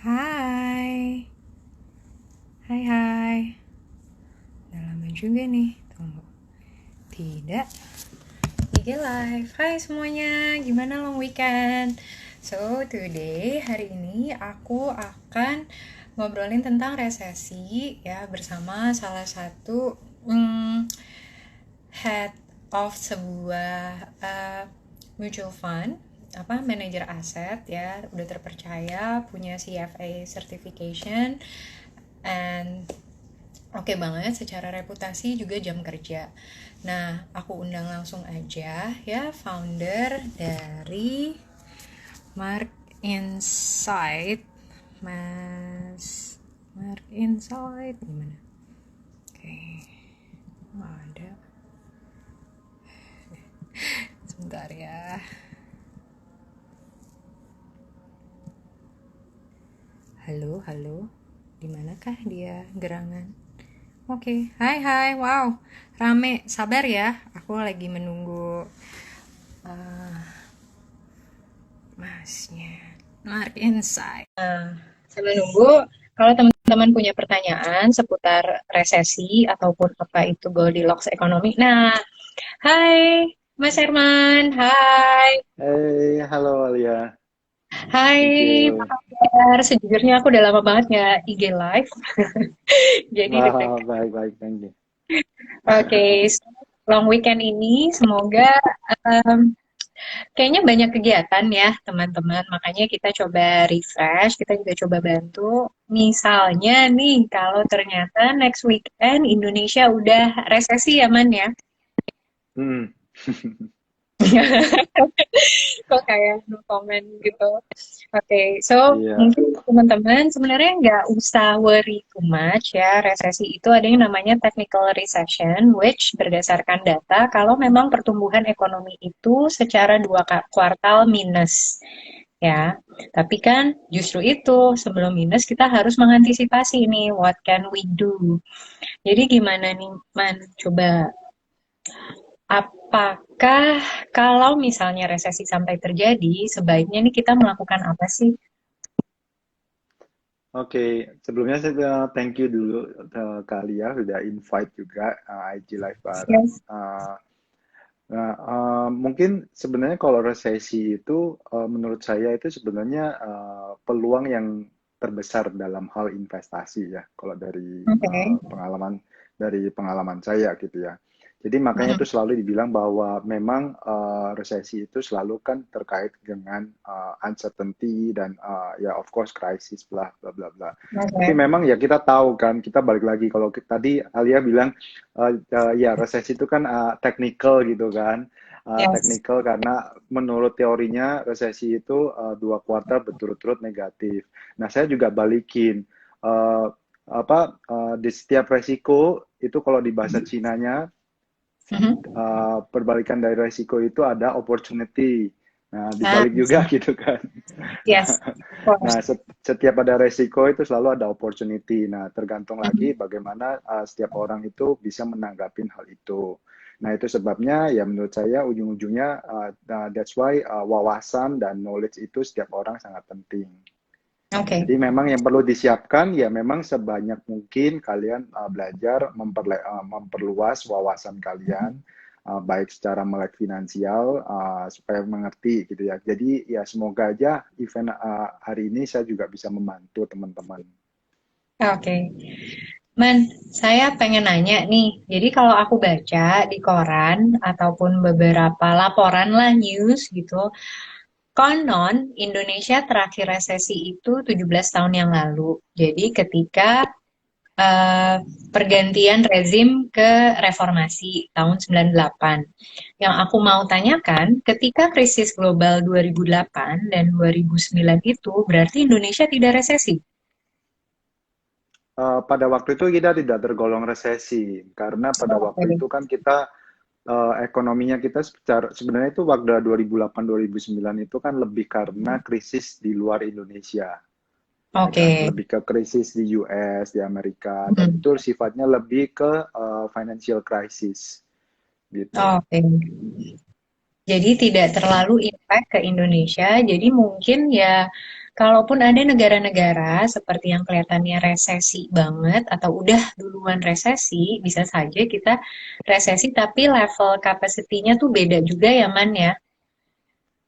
Hai, hai hai. Udah lama juga nih, tunggu. Tidak, IG Live. Hai semuanya, gimana long weekend? So, today, hari ini aku akan ngobrolin tentang resesi ya bersama salah satu head of sebuah mutual fund, manajer aset ya, udah terpercaya, punya CFA certification, and oke banget secara reputasi juga jam kerja. Nah, aku undang langsung aja ya founder dari Mark Insight, Mas Mark Insight gimana? Oke, nggak ada. Sebentar ya. Halo, halo. Dimanakah dia gerangan? Oke, hai hai, wow, rame, sabar ya. Aku lagi menunggu masnya. Mark Insight. Sambil nunggu, kalau teman-teman punya pertanyaan seputar resesi ataupun apa itu Goldilocks ekonomi. Nah, hai Mas Herman, hai. Hey, halo Alia. Hai, Thank apa you. kabar? Sejujurnya aku udah lama banget nggak IG live, jadi Wah, deg-degan. baik-baik, thank you. Oke, long weekend ini semoga em, kayaknya banyak kegiatan ya teman-teman, makanya kita coba refresh, kita juga coba bantu. Misalnya nih, kalau ternyata next weekend Indonesia udah resesi ya Man ya. Hmm. Kok kayak no comment gitu. Oke, so Iya, mungkin teman-teman sebenarnya nggak usah worry too much ya. Resesi itu ada yang namanya technical recession, which berdasarkan data kalau memang pertumbuhan ekonomi itu secara dua kuartal minus ya. Tapi kan justru itu sebelum minus kita harus mengantisipasi nih, what can we do? Jadi gimana nih, Man? Coba apakah kalau misalnya resesi sampai terjadi, sebaiknya nih kita melakukan apa sih? oke. Sebelumnya saya thank you dulu ke Alia sudah invite juga IG Live bareng. Yes. Mungkin sebenarnya kalau resesi itu menurut saya itu sebenarnya peluang yang terbesar dalam hal investasi ya. Kalau Oke. dari pengalaman saya gitu ya. Jadi makanya itu Mm-mm. selalu dibilang bahwa memang resesi itu selalu kan terkait dengan uncertainty dan ya of course crisis bla bla bla bla. Tapi Oke. memang ya kita tahu kan, kita balik lagi kalau tadi Alia bilang ya resesi itu kan technical gitu kan. Yes. Technical karena menurut teorinya resesi itu dua kuartal berturut-turut negatif. Nah, saya juga balikin uh, di setiap resiko itu kalau di bahasa Cinanya Mhm. perbalikan dari resiko itu ada opportunity. Nah, Ah, dibalik juga gitu kan. yes. Of Nah, course. setiap ada resiko itu selalu ada opportunity. Nah, tergantung lagi Mhm. bagaimana setiap orang itu bisa menanggapi hal itu. Nah, itu sebabnya ya menurut saya ujung-ujungnya that's why wawasan dan knowledge itu setiap orang sangat penting. Oke. Jadi memang yang perlu disiapkan ya memang sebanyak mungkin kalian belajar memperluas wawasan kalian baik secara melek finansial supaya mengerti gitu ya. Jadi ya semoga aja event hari ini saya juga bisa membantu teman-teman. Oke. Man, saya pengen nanya nih. Jadi kalau aku baca di koran ataupun beberapa laporan lah news gitu, konon Indonesia terakhir resesi itu 17 tahun yang lalu. Jadi ketika eh, pergantian rezim ke reformasi tahun 98. Yang aku mau tanyakan, ketika krisis global 2008 dan 2009 itu, berarti Indonesia tidak resesi? Pada waktu itu kita tidak tergolong resesi karena pada Oh, waktu oke. itu kan kita ekonominya kita sebenarnya itu waktu 2008-2009 itu kan lebih karena krisis di luar Indonesia. Ya kan, Oke. lebih ke krisis di US, di Amerika, dan Hmm. itu sifatnya lebih ke financial crisis gitu. Oke. Jadi tidak terlalu impact ke Indonesia. Jadi mungkin ya kalaupun ada negara-negara seperti yang kelihatannya resesi banget atau udah duluan resesi, bisa saja kita resesi tapi level capacity-nya tuh beda juga ya Man ya.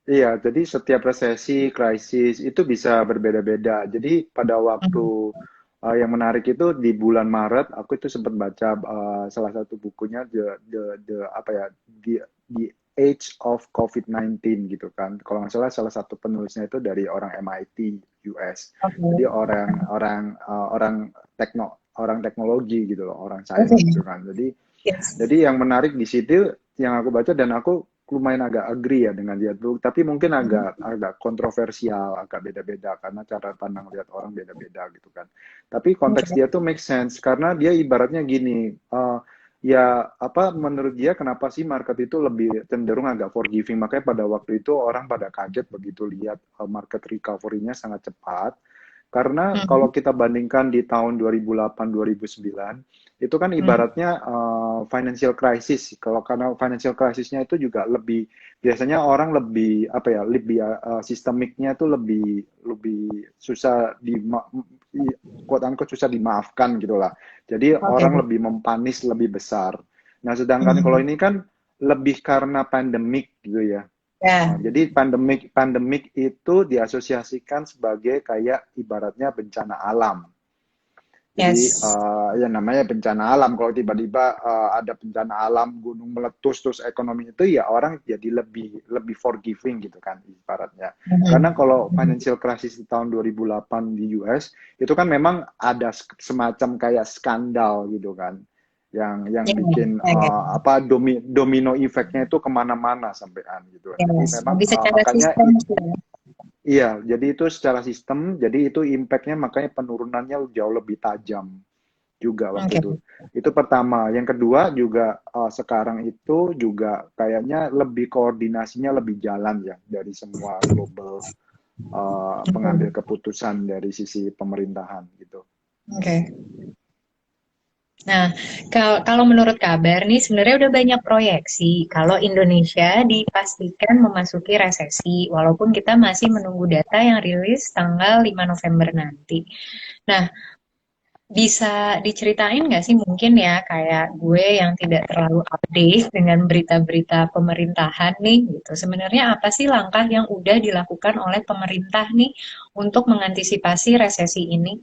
Iya, jadi setiap resesi, krisis itu bisa berbeda-beda. Jadi pada waktu Mhm. yang menarik itu di bulan Maret, aku itu sempat baca salah satu bukunya the apa ya the Age of COVID-19 gitu kan. Kalau nggak salah satu penulisnya itu dari orang MIT US. Jadi Oke. orang orang teknologi gitu loh, orang sains Oke. gitu kan. Yes. Jadi yang menarik di situ yang aku baca dan aku lumayan agak agree ya dengan dia tuh, tapi mungkin Mhm. agak agak kontroversial, agak beda-beda karena cara pandang lihat orang beda-beda gitu kan. Tapi Oke. konteks dia tuh make sense karena dia ibaratnya gini, ya apa menurut dia kenapa sih market itu lebih cenderung agak forgiving, makanya pada waktu itu orang pada kaget begitu lihat market recovery-nya sangat cepat. Karena Mhm. kalau kita bandingkan di tahun 2008-2009, itu kan Mhm. ibaratnya financial crisis. Kalau karena financial crisisnya itu juga lebih biasanya orang lebih apa ya, lebih sistemiknya itu lebih lebih susah quote unquote susah dimaafkan gitu lah. Jadi Oke. orang lebih mempanis lebih besar. Nah, sedangkan kalau Mhm. ini kan lebih karena pandemik gitu ya. Ya. Jadi pandemik pandemik itu diasosiasikan sebagai kayak ibaratnya bencana alam. Jadi Yes. ya namanya bencana alam. Kalau tiba-tiba ada bencana alam, gunung meletus, terus ekonomi itu ya orang jadi lebih lebih forgiving gitu kan ibaratnya. Karena Mhm. kalau financial crisis di tahun 2008 di US itu kan memang ada semacam kayak skandal gitu kan, yang Ya, bikin ya, ya. apa domino efeknya itu kemana-mana sampean gitu. Jadi Yes. memang Lebih secara makanya sistem sih ya. iya, jadi itu secara sistem, jadi itu impact-nya makanya penurunannya jauh lebih tajam juga waktu Oke. itu. Itu pertama. Yang kedua juga sekarang itu juga kayaknya lebih koordinasinya lebih jalan ya dari semua global pengambil Oke. keputusan dari sisi pemerintahan gitu. Oke. Nah, kalau menurut kabar nih sebenarnya udah banyak proyeksi kalau Indonesia dipastikan memasuki resesi, walaupun kita masih menunggu data yang rilis tanggal 5 November nanti. Nah, bisa diceritain nggak sih mungkin ya kayak gue yang tidak terlalu update dengan berita-berita pemerintahan nih gitu. Sebenarnya apa sih langkah yang udah dilakukan oleh pemerintah nih untuk mengantisipasi resesi ini?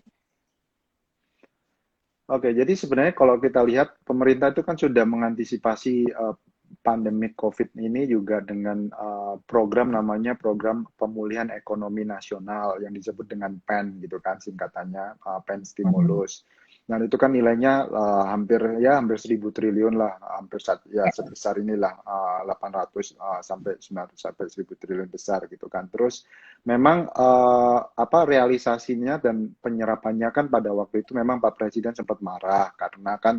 Oke, jadi sebenarnya kalau kita lihat pemerintah itu kan sudah mengantisipasi pandemi COVID ini juga dengan program namanya Program Pemulihan Ekonomi Nasional yang disebut dengan PEN gitu kan singkatannya PEN Mhm. Stimulus. Nah itu kan nilainya hampir 1.000 triliun lah, ya Ya. sebesar inilah 800 sampai 900 sampai 1.000 triliun besar gitu kan. Terus memang apa realisasinya dan penyerapannya kan pada waktu itu memang Pak Presiden sempat marah karena kan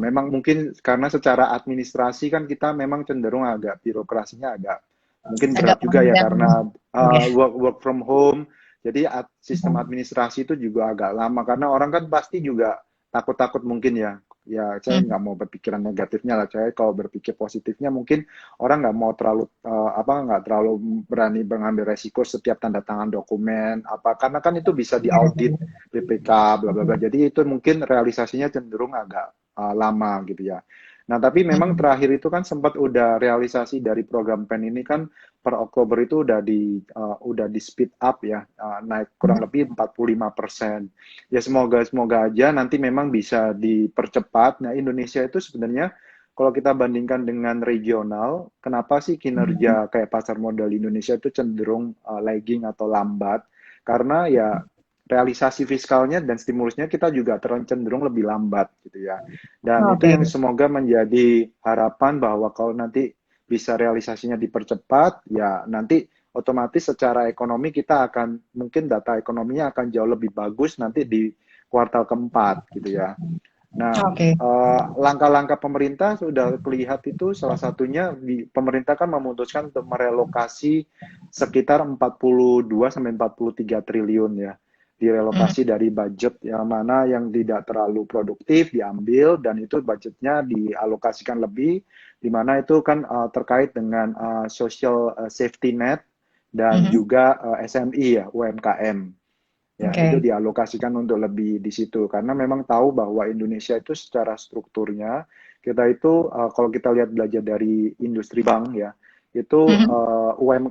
memang mungkin karena secara administrasi kan kita memang cenderung agak birokrasinya agak mungkin Agak berat juga ya panjang. karena Ya. work from home. Jadi sistem Mhm. administrasi itu juga agak lama karena orang kan pasti juga takut-takut mungkin ya. Ya, saya Mhm. nggak mau berpikiran negatifnya lah. Saya kalau berpikir positifnya mungkin orang nggak mau terlalu apa nggak terlalu berani mengambil resiko setiap tanda tangan dokumen apa karena kan itu bisa Ya. diaudit BPK bla bla bla. Jadi itu mungkin realisasinya cenderung agak lama gitu ya. Nah, tapi memang Mhm. terakhir itu kan sempat udah realisasi dari program PEN ini kan per Oktober itu udah di speed up ya, naik kurang Mhm. lebih 45%. Ya semoga semoga aja nanti memang bisa dipercepat. Nah, Indonesia itu sebenarnya kalau kita bandingkan dengan regional, kenapa sih Mhm. kinerja kayak pasar modal Indonesia itu cenderung lagging atau lambat? Karena ya realisasi fiskalnya dan stimulusnya kita juga cenderung lebih lambat gitu ya. Dan itu Oke. yang semoga menjadi harapan bahwa kalau nanti bisa realisasinya dipercepat, ya nanti otomatis secara ekonomi kita akan mungkin data ekonominya akan jauh lebih bagus nanti di kuartal keempat gitu ya. Nah, Oke. langkah-langkah pemerintah sudah terlihat itu salah satunya pemerintah kan memutuskan untuk merelokasi sekitar 42 sampai 43 triliun ya. Mhm. Direlokasi dari budget yang mana yang tidak terlalu produktif diambil dan itu budgetnya dialokasikan lebih di mana itu kan terkait dengan social safety net dan Mhm. juga SMI ya, UMKM. Ya, itu Oke. dialokasikan untuk lebih di situ karena memang tahu bahwa Indonesia itu secara strukturnya kita itu kalau kita lihat belajar dari industri bank ya, itu Mhm.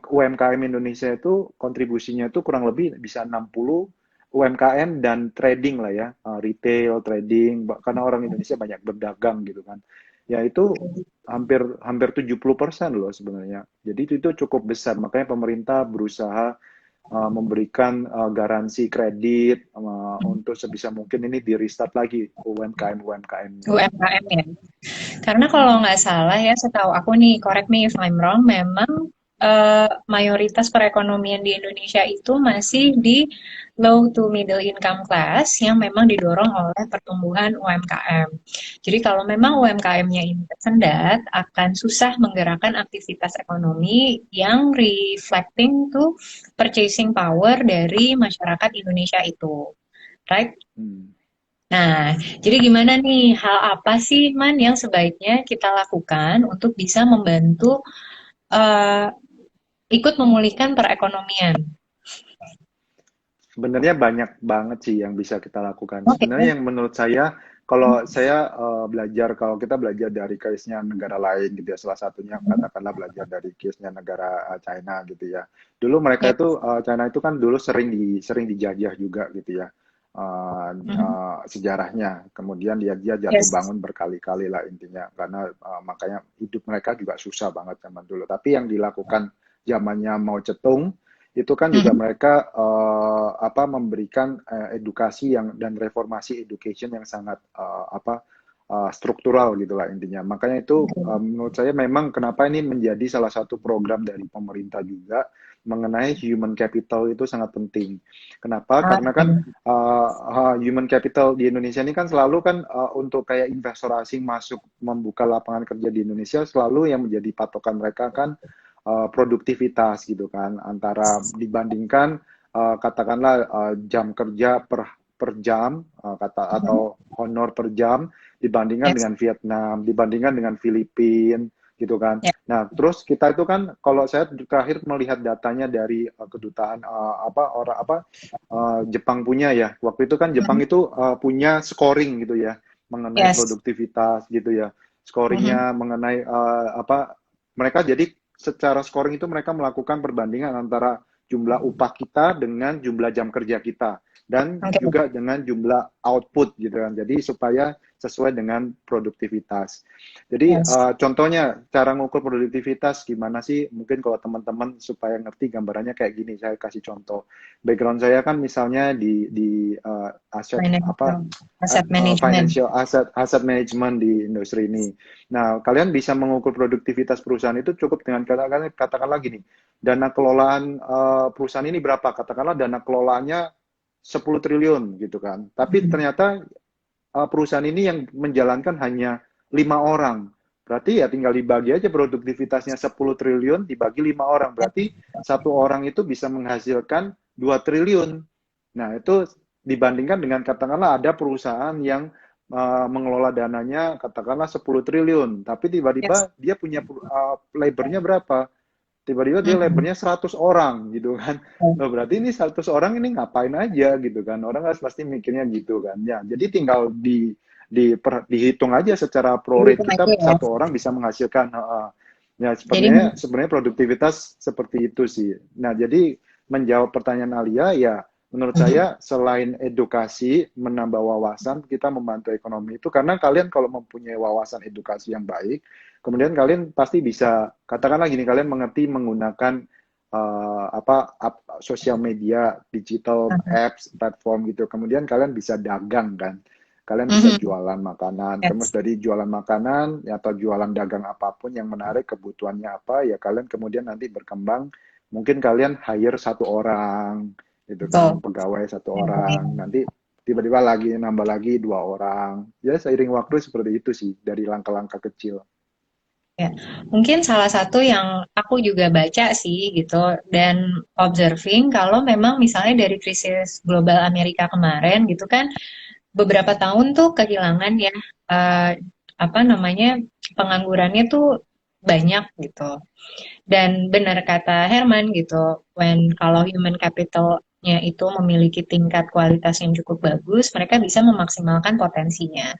UMKM Indonesia itu kontribusinya itu kurang lebih bisa 60 UMKM dan trading lah ya, retail, trading, karena orang Indonesia banyak berdagang gitu kan. Ya itu hampir hampir 70% loh sebenarnya. Jadi itu cukup besar, makanya pemerintah berusaha memberikan garansi kredit untuk sebisa mungkin ini di restart lagi UMKM-UMKM-nya. UMKM ya. Karena kalau Hmm. nggak salah ya, setahu aku nih, correct me if I'm wrong, memang mayoritas perekonomian di Indonesia itu masih di low to middle income class yang memang didorong oleh pertumbuhan UMKM. Jadi kalau memang Hmm. UMKM-nya ini tersendat, akan susah menggerakkan aktivitas ekonomi yang reflecting to purchasing power dari masyarakat Indonesia itu. Right? Hmm. Nah, jadi gimana nih, hal apa sih, Man, yang sebaiknya kita lakukan untuk bisa membantu eh, ikut memulihkan perekonomian? Sebenarnya banyak banget sih yang bisa kita lakukan. Oke. Sebenarnya yang menurut saya, kalau saya belajar, kalau kita belajar dari case-nya negara lain gitu ya, salah satunya katakanlah belajar dari case-nya negara China gitu ya. Dulu mereka Ya. itu, China itu kan dulu sering dijajah juga gitu ya, Mhm. sejarahnya. Kemudian dia jatuh Yes. bangun berkali-kali lah intinya, karena makanya hidup mereka juga susah banget zaman dulu. Tapi yang dilakukan zamannya Mao Zedong, itu kan juga Mhm. mereka memberikan edukasi yang dan reformasi education yang sangat struktural gitulah intinya. Makanya itu menurut saya memang kenapa ini menjadi salah satu program dari pemerintah juga mengenai human capital itu sangat penting. Kenapa? Karena kan Oke. human capital di Indonesia ini kan selalu kan untuk kayak investor asing masuk membuka lapangan kerja di Indonesia selalu yang menjadi patokan mereka kan produktivitas gitu kan antara dibandingkan katakanlah jam kerja per jam Mhm. atau honor per jam dibandingkan Yes. dengan Vietnam, dibandingkan dengan Filipina gitu kan. Ya. Nah, terus kita itu kan kalau saya terakhir melihat datanya dari kedutaan Jepang punya ya. Waktu itu kan Jepang Mhm. itu punya scoring gitu ya mengenai Yes. produktivitas gitu ya. Mhm. Scoringnya mengenai mereka jadi secara scoring itu mereka melakukan perbandingan antara jumlah upah kita dengan jumlah jam kerja kita dan Oke. juga dengan jumlah output gitu kan. Jadi supaya sesuai dengan produktivitas. Jadi Yes. contohnya cara mengukur produktivitas gimana sih? Mungkin kalau teman-teman supaya ngerti gambarannya kayak gini, saya kasih contoh. Background saya kan misalnya di aset Financial asset management. financial asset management di industri ini. Nah, kalian bisa mengukur produktivitas perusahaan itu cukup dengan katakanlah gini, dana kelolaan perusahaan ini berapa? Katakanlah dana kelolaannya 10 triliun gitu kan. Tapi Mhm. ternyata perusahaan ini yang menjalankan hanya 5 orang. Berarti ya tinggal dibagi aja produktivitasnya 10 triliun dibagi 5 orang. Berarti satu orang itu bisa menghasilkan 2 triliun. Nah, itu dibandingkan dengan katakanlah ada perusahaan yang mengelola dananya katakanlah 10 triliun, tapi Yes. tiba-tiba dia punya labornya berapa? Tiba-tiba dia Mhm. labornya 100 orang gitu kan. Loh, berarti ini 100 orang ini ngapain aja gitu kan. Orang kan pasti mikirnya gitu kan. Ya, jadi tinggal dihitung aja secara pro rate Dihitung kita aja ya. satu orang bisa menghasilkan ya Jadi. sebenarnya produktivitas seperti itu sih. Nah, jadi menjawab pertanyaan Alia ya menurut Mhm. saya selain edukasi menambah wawasan kita membantu ekonomi itu karena kalian kalau mempunyai wawasan edukasi yang baik kemudian kalian pasti bisa katakanlah gini kalian mengerti menggunakan sosial media, digital apps, platform gitu. Kemudian kalian bisa dagang kan. Kalian bisa Mhm. jualan makanan. Kemudian Yes. dari jualan makanan ya, atau jualan dagang apapun yang menarik kebutuhannya apa ya kalian kemudian nanti berkembang. Mungkin kalian hire satu orang gitu kan, Betul. pegawai satu Ya. orang. Nanti tiba-tiba lagi nambah lagi 2 orang. Ya seiring waktu seperti itu sih dari langkah-langkah kecil. Ya, mungkin salah satu yang aku juga baca sih gitu dan observing kalau memang misalnya dari krisis global Amerika kemarin gitu kan beberapa tahun tuh kehilangan ya eh, apa namanya penganggurannya tuh banyak gitu. Dan benar kata Herman gitu, kalau human capitalnya itu memiliki tingkat kualitas yang cukup bagus, mereka bisa memaksimalkan potensinya.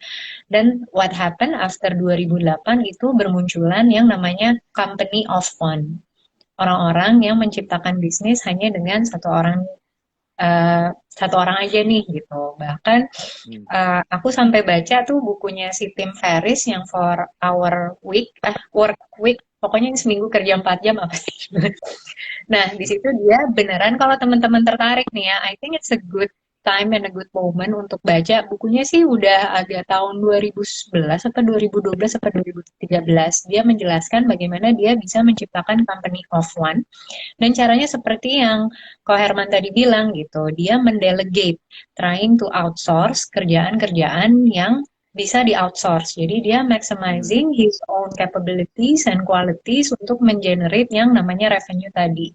Dan what happened after 2008 itu bermunculan yang namanya company of one. Orang-orang yang menciptakan bisnis hanya dengan satu orang aja nih gitu. Bahkan Hmm. aku sampai baca tuh bukunya si Tim Ferriss yang For Our Work Week, pokoknya yang seminggu kerja 4 jam apa sih. Nah, di situ dia beneran kalau teman-teman tertarik nih ya, I think it's a good time and a good moment untuk baca. Bukunya sih udah agak tahun 2011 atau 2012 atau 2013. Dia menjelaskan bagaimana dia bisa menciptakan company of one dan caranya seperti yang Ko Herman tadi bilang gitu, dia mendelegate, trying to outsource kerjaan-kerjaan yang bisa di-outsource. Jadi dia Hmm. maximizing his own capabilities and qualities untuk mengenerate yang namanya revenue tadi.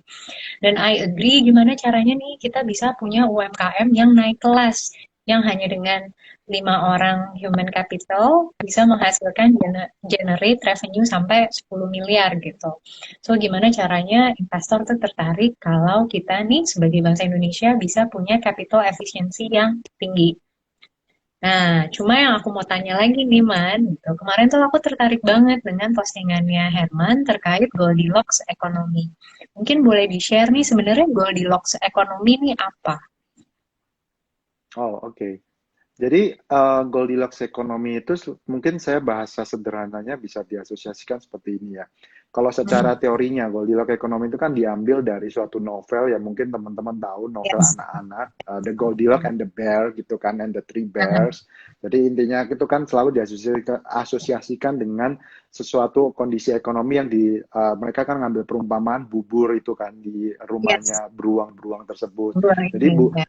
Dan I agree gimana caranya nih kita bisa punya UMKM yang naik kelas, yang hanya dengan 5 orang human capital bisa menghasilkan generate revenue sampai 10 miliar gitu. So gimana caranya investor tuh tertarik kalau kita nih sebagai bangsa Indonesia bisa punya capital efficiency yang tinggi. Nah, cuma yang aku mau tanya lagi nih, Man, gitu. Kemarin tuh aku tertarik banget dengan postingannya Herman terkait Goldilocks ekonomi. Mungkin boleh di-share nih sebenarnya Goldilocks ekonomi ini apa? Oh, oke. Jadi Goldilocks ekonomi itu mungkin saya bahasa sederhananya bisa diasosiasikan seperti ini ya. Kalau Hmm, secara teorinya Goldilocks ekonomi itu kan diambil dari suatu novel yang mungkin teman-teman tahu, novel yes. anak-anak, The Goldilocks and the Bear gitu kan, and the Three Hmm, Bears. Jadi intinya itu kan selalu diasosiasikan dengan sesuatu kondisi ekonomi yang mereka kan ngambil perumpamaan bubur itu kan di yes. rumahnya beruang-beruang tersebut. Boleh Jadi ini. Ya.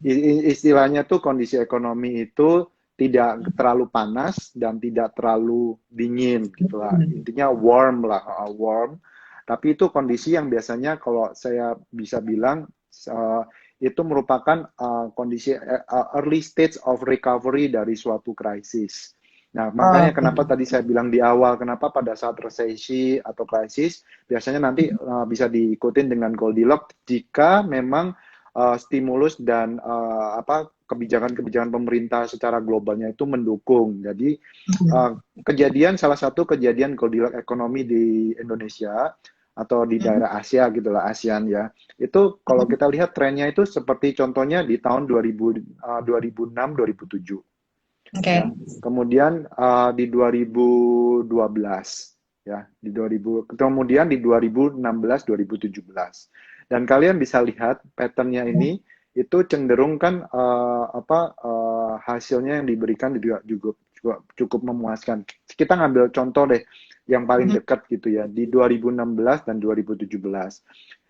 istilahnya tuh kondisi ekonomi itu tidak terlalu panas dan tidak terlalu dingin gitulah. Hmm, Intinya warm lah, warm. Tapi itu kondisi yang biasanya kalau saya bisa bilang uh, itu merupakan kondisi early stage of recovery dari suatu krisis. Nah, makanya oke. kenapa tadi saya bilang di awal, kenapa pada saat resesi atau krisis, biasanya nanti bisa diikutin dengan Goldilocks jika memang stimulus dan apa kebijakan-kebijakan pemerintah secara globalnya itu mendukung. Jadi Hmm, salah satu kejadian Goldilocks ekonomi di Indonesia atau di hmm, daerah Asia gitulah ASEAN ya. Itu kalau hmm. kita lihat trennya itu seperti contohnya di tahun 2006 2007 Oke. ya. Kemudian di 2012 ya, kemudian di 2016 2017. Dan kalian bisa lihat patternnya ini itu cenderung kan hasilnya yang diberikan juga cukup memuaskan. Kita ngambil contoh deh yang paling Hmm, dekat gitu ya di 2016 dan 2017.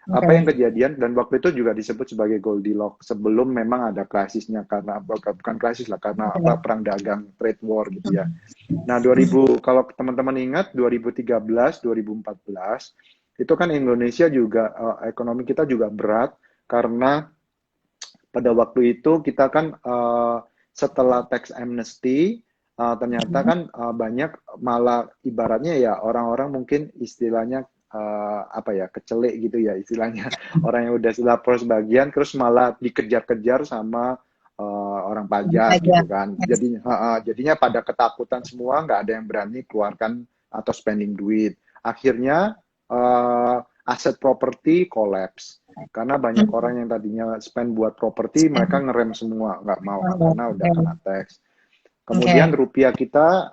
Apa yang oke. kejadian dan waktu itu juga disebut sebagai Goldilocks sebelum memang ada krisisnya karena bukan krisis lah karena apa Oke. perang dagang trade war gitu ya. Hmm, Nah, 2000 kalau teman-teman ingat 2013, 2014 itu kan Indonesia juga ekonomi kita juga berat karena pada waktu itu kita kan setelah tax amnesty ternyata hmm. kan banyak malah ibaratnya ya orang-orang mungkin istilahnya apa ya kecelik gitu ya istilahnya orang yang udah lapor sebagian terus malah dikejar-kejar sama orang pajak Aja. gitu kan. Yes. Jadinya pada ketakutan semua nggak ada yang berani keluarkan atau spending duit. Akhirnya aset properti collapse karena banyak Hmm, orang yang tadinya spend buat properti mereka ngerem semua nggak mau karena udah kena oke. tax. Kemudian Oke. rupiah kita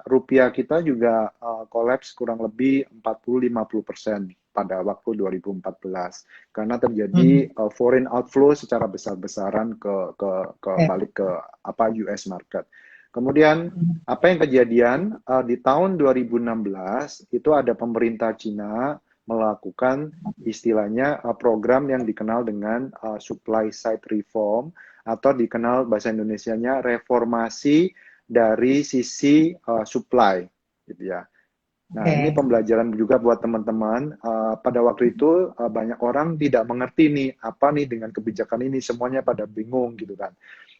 juga collapse kurang lebih 40-50% pada waktu 2014 karena terjadi Hmm, foreign outflow secara besar-besaran ke oke. balik ke apa US market. Kemudian Hmm, apa yang kejadian di tahun 2016 itu ada pemerintah Cina melakukan istilahnya program yang dikenal dengan supply side reform atau dikenal bahasa Indonesianya reformasi dari sisi supply gitu ya. Nah, ini oke. pembelajaran juga buat teman-teman. Pada waktu itu banyak orang tidak mengerti nih apa nih dengan kebijakan ini, semuanya pada bingung gitu kan.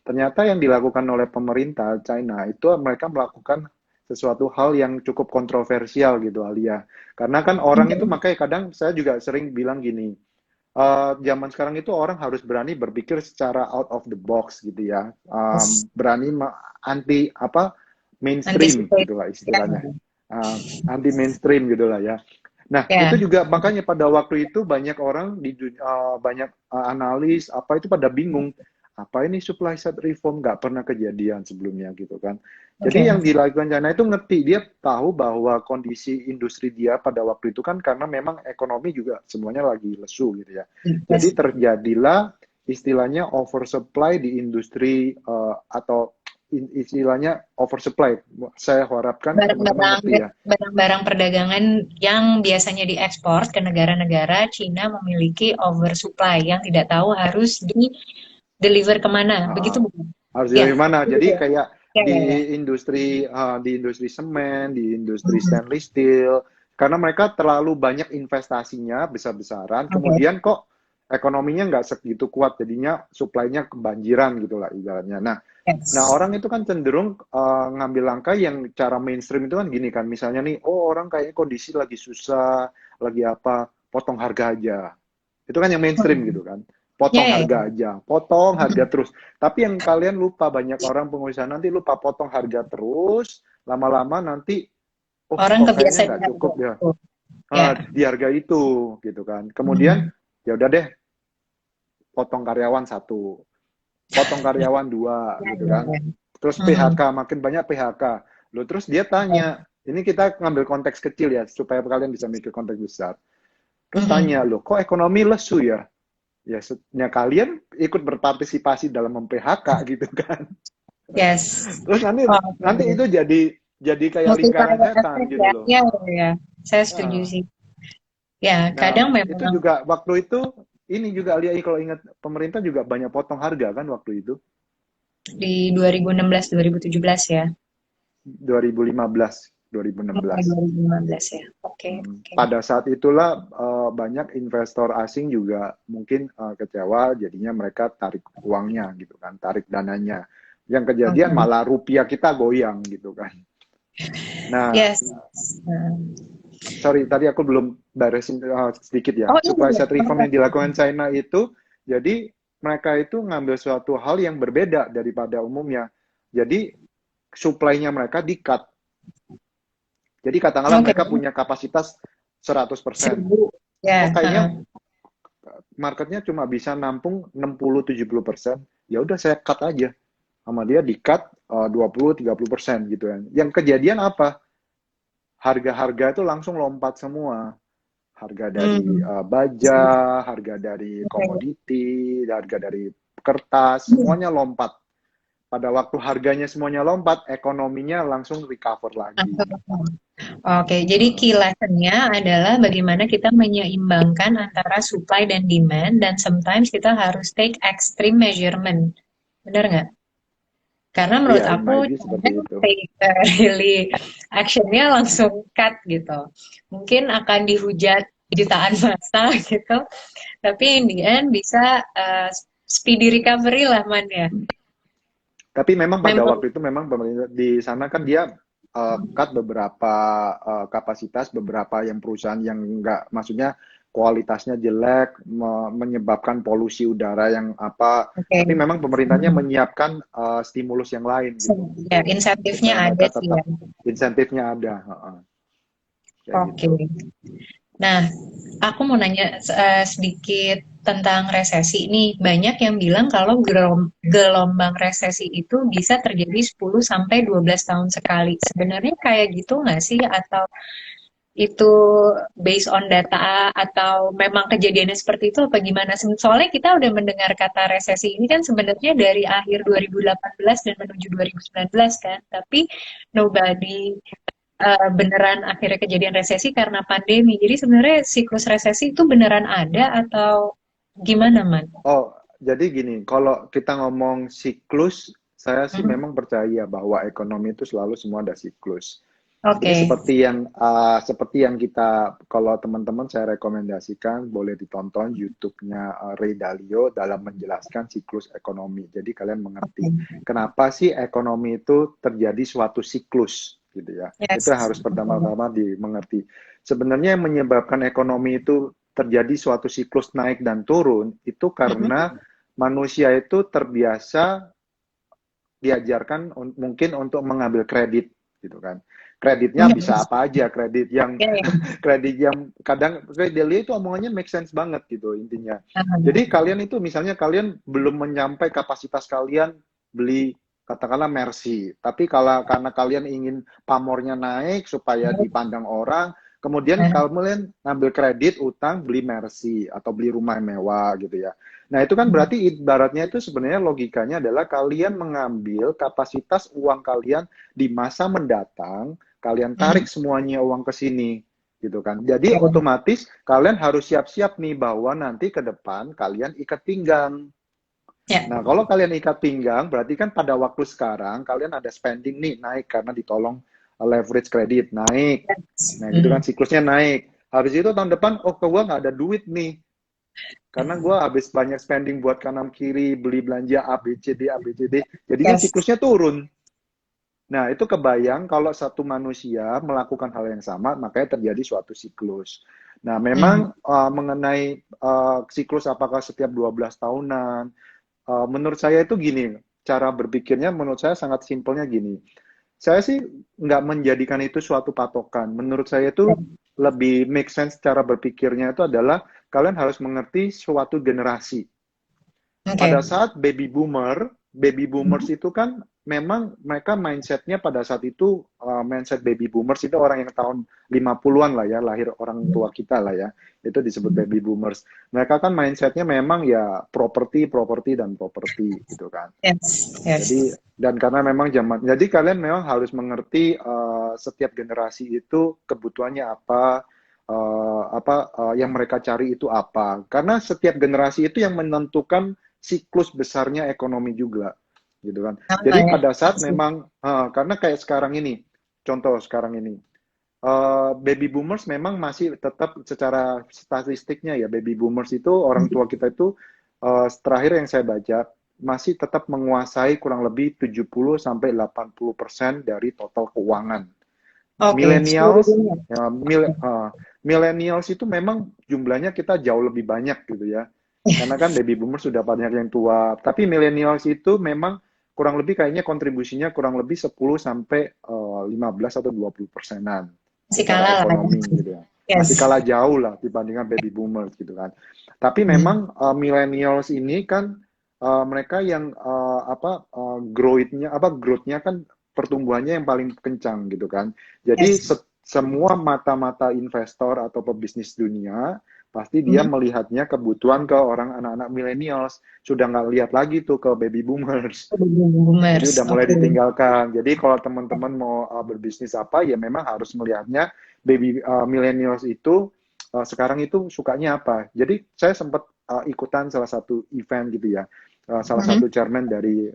Ternyata yang dilakukan oleh pemerintah China itu mereka melakukan sesuatu hal yang cukup kontroversial gitu Alia. Karena kan orang itu makanya kadang saya juga sering bilang gini, zaman sekarang itu orang harus berani berpikir secara out of the box gitu ya. Yes. Berani anti apa mainstream Anticipate. gitulah Ya. istilahnya. Anti mainstream gitulah ya. Nah, itu Ya. juga makanya pada waktu itu banyak orang di banyak analis apa itu pada bingung. Apa ini supply side reform nggak pernah kejadian sebelumnya gitu kan. Jadi Oke. yang dilakukan China itu ngerti, dia tahu bahwa kondisi industri dia pada waktu itu kan karena memang ekonomi juga semuanya lagi lesu gitu ya. Jadi Yes. terjadilah istilahnya oversupply di industri atau istilahnya oversupply. Saya harapkan teman-teman Barang-barang ngerti ya. barang-barang perdagangan yang biasanya diekspor ke negara-negara, Cina memiliki oversupply yang tidak tahu harus di deliver kemana. Begitu Uh, bukan? harus Ya, dari mana? begitu Jadi ya. kayak Ya, ya, ya. di industri semen, di industri Mhm. stainless steel, karena mereka terlalu banyak investasinya besar-besaran, Oke. kemudian kok ekonominya nggak segitu kuat, jadinya supply-nya kebanjiran gitulah ibaratnya. Nah Yes. orang itu kan cenderung ngambil langkah yang cara mainstream itu kan gini kan, misalnya nih, oh orang kayaknya kondisi lagi susah, lagi apa, potong harga aja. Itu kan yang mainstream Hmm. gitu kan. Ya, Potong ya, harga ya. aja, potong harga Mhm. terus. Tapi yang kalian lupa, banyak orang pengusaha nanti lupa potong harga terus, lama-lama nanti, oh Orang kok kayaknya kebiasaan di nggak harga cukup ya itu. Ya. di harga itu gitu kan. Kemudian Mhm. ya udah deh, potong karyawan satu, potong karyawan dua Ya, gitu ya, kan. ya. Terus PHK, Mhm. makin banyak PHK. Loh, terus dia tanya, ini kita ngambil konteks kecil ya, supaya kalian bisa mikir konteks besar. Terus tanya, Mhm. loh kok ekonomi lesu ya? Ya, kalian ikut berpartisipasi dalam mem-PHK gitu kan. Yes. Terus nanti Oh, nanti itu oke. jadi kayak lingkaran Multiplier setan effect gitu ya. loh. Ya, ya, ya. Saya setuju Nah, sih. Ya, nah, kadang itu memang juga waktu itu ini juga lihat kalau ingat pemerintah juga banyak potong harga kan waktu itu di 2016 2017 ya. 2015 Mulai 2016. 2015 ya. Oke, oke. Pada saat itulah banyak investor asing juga mungkin kecewa jadinya mereka tarik uangnya gitu kan, tarik dananya. Yang kejadian Oke. malah rupiah kita goyang gitu kan. Nah, Yes. Nah. sorry, tadi aku belum beresin sedikit ya. Oh iya, Supply iya. side Terima reform yang kasih. dilakukan China itu, jadi mereka itu ngambil suatu hal yang berbeda daripada umumnya. Jadi supply-nya mereka di-cut. Jadi katakanlah Oke, mereka punya kapasitas 100%. 1000. Oh Ya, kayaknya heeh. marketnya cuma bisa nampung 60-70%. Ya udah saya cut aja. Sama dia di-cut 20-30% gitu kan. Yang kejadian apa? Harga-harga itu langsung lompat semua. Harga dari Hmm. baja, harga dari Oke. komoditi, harga dari kertas, Hmm. semuanya lompat. Pada waktu harganya semuanya lompat, ekonominya langsung recover lagi. Oke, jadi key lesson-nya adalah bagaimana kita menyeimbangkan antara supply dan demand, dan sometimes kita harus take extreme measurement. Benar nggak? Karena menurut Iya, in aku my view seperti jangan itu. take really actionnya langsung cut gitu. Mungkin akan dihujat jutaan massa gitu, tapi in the end bisa speedy recovery lah man ya. Tapi memang pada Memang waktu itu memang pemerintah di sana kan dia cut beberapa kapasitas, beberapa yang perusahaan yang enggak, maksudnya kualitasnya jelek, menyebabkan polusi udara yang apa. oke. Tapi memang pemerintahnya Hmm. menyiapkan stimulus yang lain gitu, Ya, insentifnya supaya ada mereka sih ya. tetap insentifnya ada, kayak Oke. gitu. Nah, aku mau nanya sedikit tentang resesi nih. Banyak yang bilang kalau gelombang resesi itu bisa terjadi 10 sampai 12 tahun sekali. Sebenarnya kayak gitu nggak sih? Atau itu based on data atau memang kejadiannya seperti itu apa gimana? Soalnya kita udah mendengar kata resesi ini kan sebenarnya dari akhir 2018 dan menuju 2019 kan. Tapi nobody beneran akhirnya kejadian resesi karena pandemi. Jadi sebenarnya siklus resesi itu beneran ada atau gimana, Man? Oh, jadi gini, kalau kita ngomong siklus, saya sih Mhm. memang percaya bahwa ekonomi itu selalu semua ada siklus. Jadi Oke. seperti yang kita, kalau teman-teman saya rekomendasikan boleh ditonton YouTube-nya Ray Dalio dalam menjelaskan siklus ekonomi. Jadi kalian mengerti Oke. kenapa sih ekonomi itu terjadi suatu siklus. gitu ya. Yes. Itu yang harus pertama-tama dimengerti. Sebenarnya yang menyebabkan ekonomi itu terjadi suatu siklus naik dan turun itu karena manusia itu terbiasa diajarkan mungkin untuk mengambil kredit gitu kan. Kreditnya bisa apa aja, kredit yang Oke. kredit yang kadang kredit itu omongannya make sense banget gitu intinya. Jadi Hmm. kalian itu misalnya kalian belum menyampai kapasitas kalian beli katakanlah Mercy, tapi kalau karena kalian ingin pamornya naik supaya dipandang orang, kemudian kalian ngambil kredit utang beli Mercy atau beli rumah mewah gitu ya. Nah, itu kan berarti ibaratnya itu sebenarnya logikanya adalah kalian mengambil kapasitas uang kalian di masa mendatang, kalian tarik semuanya uang ke sini, gitu kan. Jadi otomatis kalian harus siap-siap nih bahwa nanti ke depan kalian ikat pinggang. Ya. Nah, kalau kalian ikat pinggang, berarti kan pada waktu sekarang kalian ada spending nih naik karena ditolong leverage kredit naik. Nah, gitu kan siklusnya naik. Habis itu tahun depan, oh ke gua nggak ada duit nih. Karena gue habis banyak spending buat kanan kiri, beli belanja A, B, C, D, A, B, C, D. Jadinya Yes. siklusnya turun. Nah, itu kebayang kalau satu manusia melakukan hal yang sama, makanya terjadi suatu siklus. Nah, memang mengenai siklus apakah setiap 12 tahunan, menurut saya itu gini, cara berpikirnya menurut saya sangat simpelnya gini. Saya sih nggak menjadikan itu suatu patokan. Menurut saya itu lebih make sense cara berpikirnya itu adalah kalian harus mengerti suatu generasi. Pada Oke. saat baby boomers itu kan memang mereka mindsetnya pada saat itu mindset baby boomers itu orang yang tahun 50-an lah ya, lahir orang tua kita lah ya, itu disebut baby boomers. Mereka kan mindsetnya memang ya properti, properti, dan properti gitu kan. Yes. Jadi Yes. dan karena memang jadi kalian memang harus mengerti setiap generasi itu kebutuhannya apa, yang mereka cari itu apa. Karena setiap generasi itu yang menentukan siklus besarnya ekonomi juga, gitu kan. Sama Jadi ya. pada saat memang karena kayak sekarang ini, contoh sekarang ini, baby boomers memang masih tetap secara statistiknya ya baby boomers itu orang tua kita itu terakhir yang saya baca masih tetap menguasai kurang lebih 70 sampai 80% dari total keuangan. Oke. Seluruh Millennials dunia. ya, millennials itu memang jumlahnya kita jauh lebih banyak gitu ya. Karena kan baby boomers sudah banyak yang tua, tapi millennials itu memang kurang lebih kayaknya kontribusinya kurang lebih 10 sampai 15 atau 20%-an Masih secara kalah lah ya. ekonomi gitu ya. Yes. Masih kalah jauh lah dibandingkan baby boomers gitu kan. Tapi memang millennials ini kan mereka yang growth-nya kan pertumbuhannya yang paling kencang gitu kan. Jadi Yes. semua mata-mata investor atau pebisnis dunia pasti dia Mhm. melihatnya kebutuhan ke orang anak-anak millennials. Sudah nggak lihat lagi tuh ke baby boomers. Jadi Boomers. udah mulai Oke. ditinggalkan. Jadi kalau teman-teman mau berbisnis apa, ya memang harus melihatnya baby millennials itu sekarang itu sukanya apa. Jadi saya sempat ikutan salah satu event gitu ya, salah satu chairman dari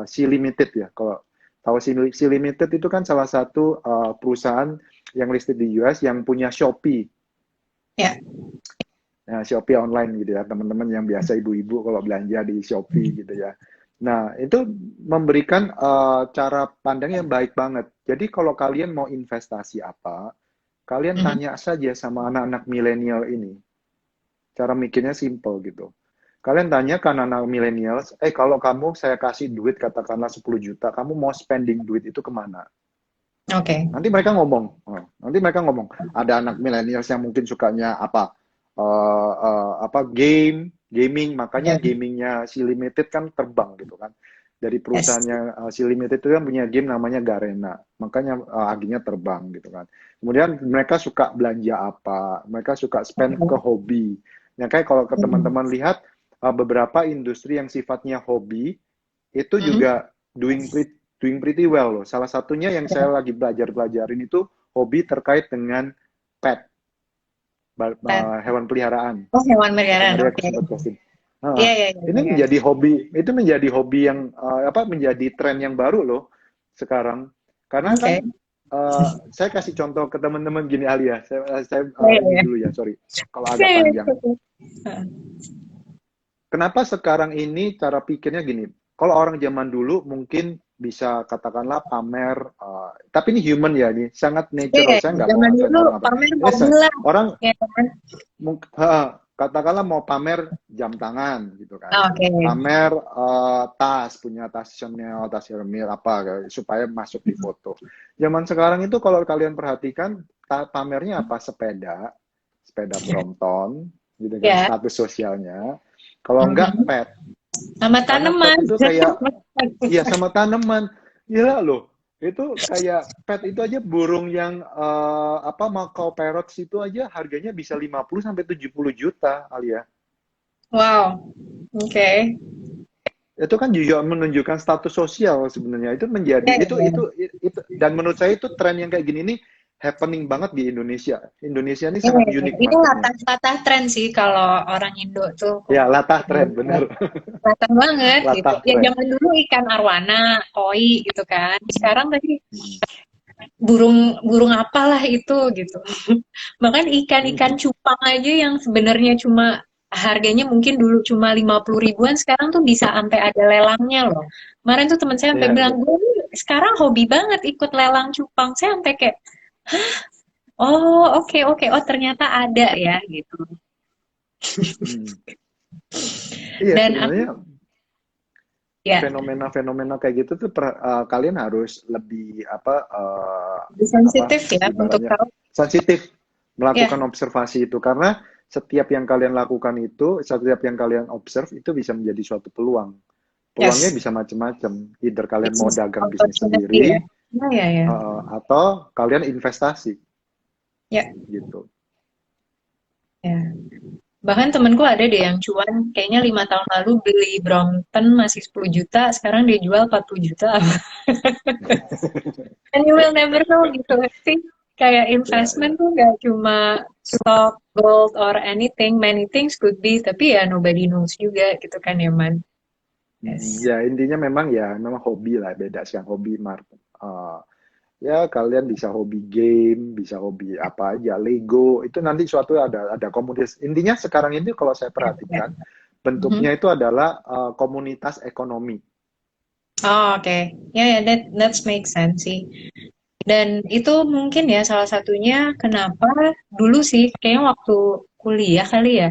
Sea Limited ya. Kalau tahu Sea Limited itu kan salah satu perusahaan yang listed di US yang punya Shopee. Ya. Nah, Shopee online gitu ya, teman-teman yang biasa ibu-ibu kalau belanja di Shopee gitu ya. Nah, itu memberikan cara pandang yang baik banget. Jadi kalau kalian mau investasi apa, kalian tanya saja sama anak-anak milenial ini. Cara mikirnya simple gitu. Kalian tanya ke anak-anak millennials, kalau kamu saya kasih duit katakanlah 10 juta, kamu mau spending duit itu kemana? Oke. Nanti mereka ngomong, ada anak millennials yang mungkin sukanya gaming, makanya Ya. gamingnya si Limited kan terbang gitu kan. Dari Yes. perusahaannya si Limited itu kan punya game namanya Garena, makanya akhirnya terbang gitu kan. Kemudian mereka suka belanja apa, mereka suka spend ke hobi. Ya kayak kalau ke teman-teman lihat beberapa industri yang sifatnya hobi itu juga doing pretty well loh. Salah satunya yang saya lagi belajarin itu hobi terkait dengan pet, Pet. hewan peliharaan. Oh, hewan Pernah peliharaan. lihat Oke. sempat posting. Iya, Nah, iya, ini iya. menjadi hobi yang menjadi tren yang baru loh sekarang. Karena Oke. kan saya kasih contoh ke teman-teman gini Alia, Iya, ini iya. dulu ya, sorry kalau agak Oke. panjang. Kenapa sekarang ini cara pikirnya gini? Kalau orang zaman dulu mungkin bisa katakanlah pamer, tapi ini human ya, ini sangat Iya, natural. Saya nggak mau zaman ngatain dulu orang apa. pamer Ini mobil lah, orang ya kan? katakanlah mau pamer jam tangan gitu kan, Oke. pamer tas, punya tas Chanel, tas Hermes apa supaya masuk di foto. Zaman sekarang itu kalau kalian perhatikan pamernya apa? Sepeda Brompton gitu kan, Ya. status sosialnya. Kalau enggak Mhm. pet, Sama karena pet tanaman. itu kayak ya sama tanaman. Gila loh. Itu kayak pet itu aja burung yang apa Macau parrots itu aja harganya bisa 50 sampai 70 juta, Alia. Wow. Oke. Itu kan juga menunjukkan status sosial sebenarnya. Itu menjadi Ya, ya. itu dan menurut saya itu tren yang kayak gini nih happening banget di Indonesia. Indonesia ini Iya, sangat iya. unik Ini marketnya. latah-latah tren sih kalau orang Indo tuh. Ya, latah tren, bener. Kelihatan banget gitu. Latah Ya tren. zaman dulu ikan arwana, koi gitu kan. Hmm. Sekarang tadi Hmm. burung burung apalah itu gitu. Bahkan ikan-ikan Hmm. cupang aja yang sebenarnya cuma harganya mungkin dulu cuma 50 ribuan, sekarang tuh bisa sampai ada lelangnya loh. Kemarin tuh teman saya sampai Iya, bilang, iya. gue sekarang hobi banget ikut lelang cupang. Saya sampai kayak, oh oke oke, oh ternyata ada ya gitu. Hmm. Iya, Dan aku sebenarnya ya fenomena-fenomena kayak gitu tuh kalian harus lebih lebih apa sensitif ya untuk ibaratnya tahu. sensitif Ya, melakukan observasi itu karena setiap yang kalian lakukan itu, setiap yang kalian observe itu bisa menjadi suatu peluang. Peluangnya yes, bisa macam-macam. Either kalian mau business dagang bisnis opportunity ya. sendiri Nah, ya ya. atau kalian investasi Ya, gitu. ya. Bahkan temenku ada deh yang cuan, kayaknya 5 tahun lalu beli Brompton masih 10 juta, sekarang dia jual 40 juta. And you will never know gitu sih. Kayak Ya, investment ya. tuh gak cuma stock, gold, or anything. Many things could be, tapi ya nobody knows juga gitu kan ya, Man. Yes. Ya intinya memang ya memang hobi lah beda sih yang hobi ya kalian bisa hobi game, bisa hobi apa aja, Lego, itu nanti suatu ada komunitas. Intinya sekarang ini kalau saya Ya, ya. perhatikan Mhm. bentuknya itu adalah komunitas ekonomi. Oh, oke. Ya, ya, that's make sense sih. Dan itu mungkin ya salah satunya kenapa dulu sih, kayaknya waktu kuliah kali ya,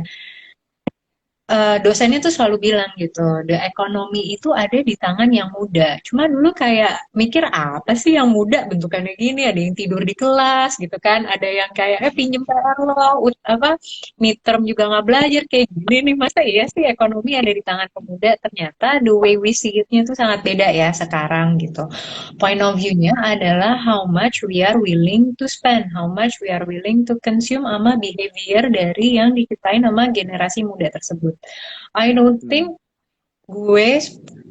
dosennya tuh selalu bilang gitu, the ekonomi itu ada di tangan yang muda. Cuma dulu kayak mikir apa sih yang muda bentukannya gini, ada yang tidur di kelas gitu kan, ada yang kayak pinjem PR lo, apa midterm juga nggak belajar kayak gini nih, masa iya sih ekonomi ada di tangan pemuda? Ternyata the way we see it-nya tuh sangat beda ya sekarang gitu. Point of view-nya adalah how much we are willing to spend, how much we are willing to consume sama behavior dari yang diciptain sama generasi muda tersebut. I don't Hmm. think gue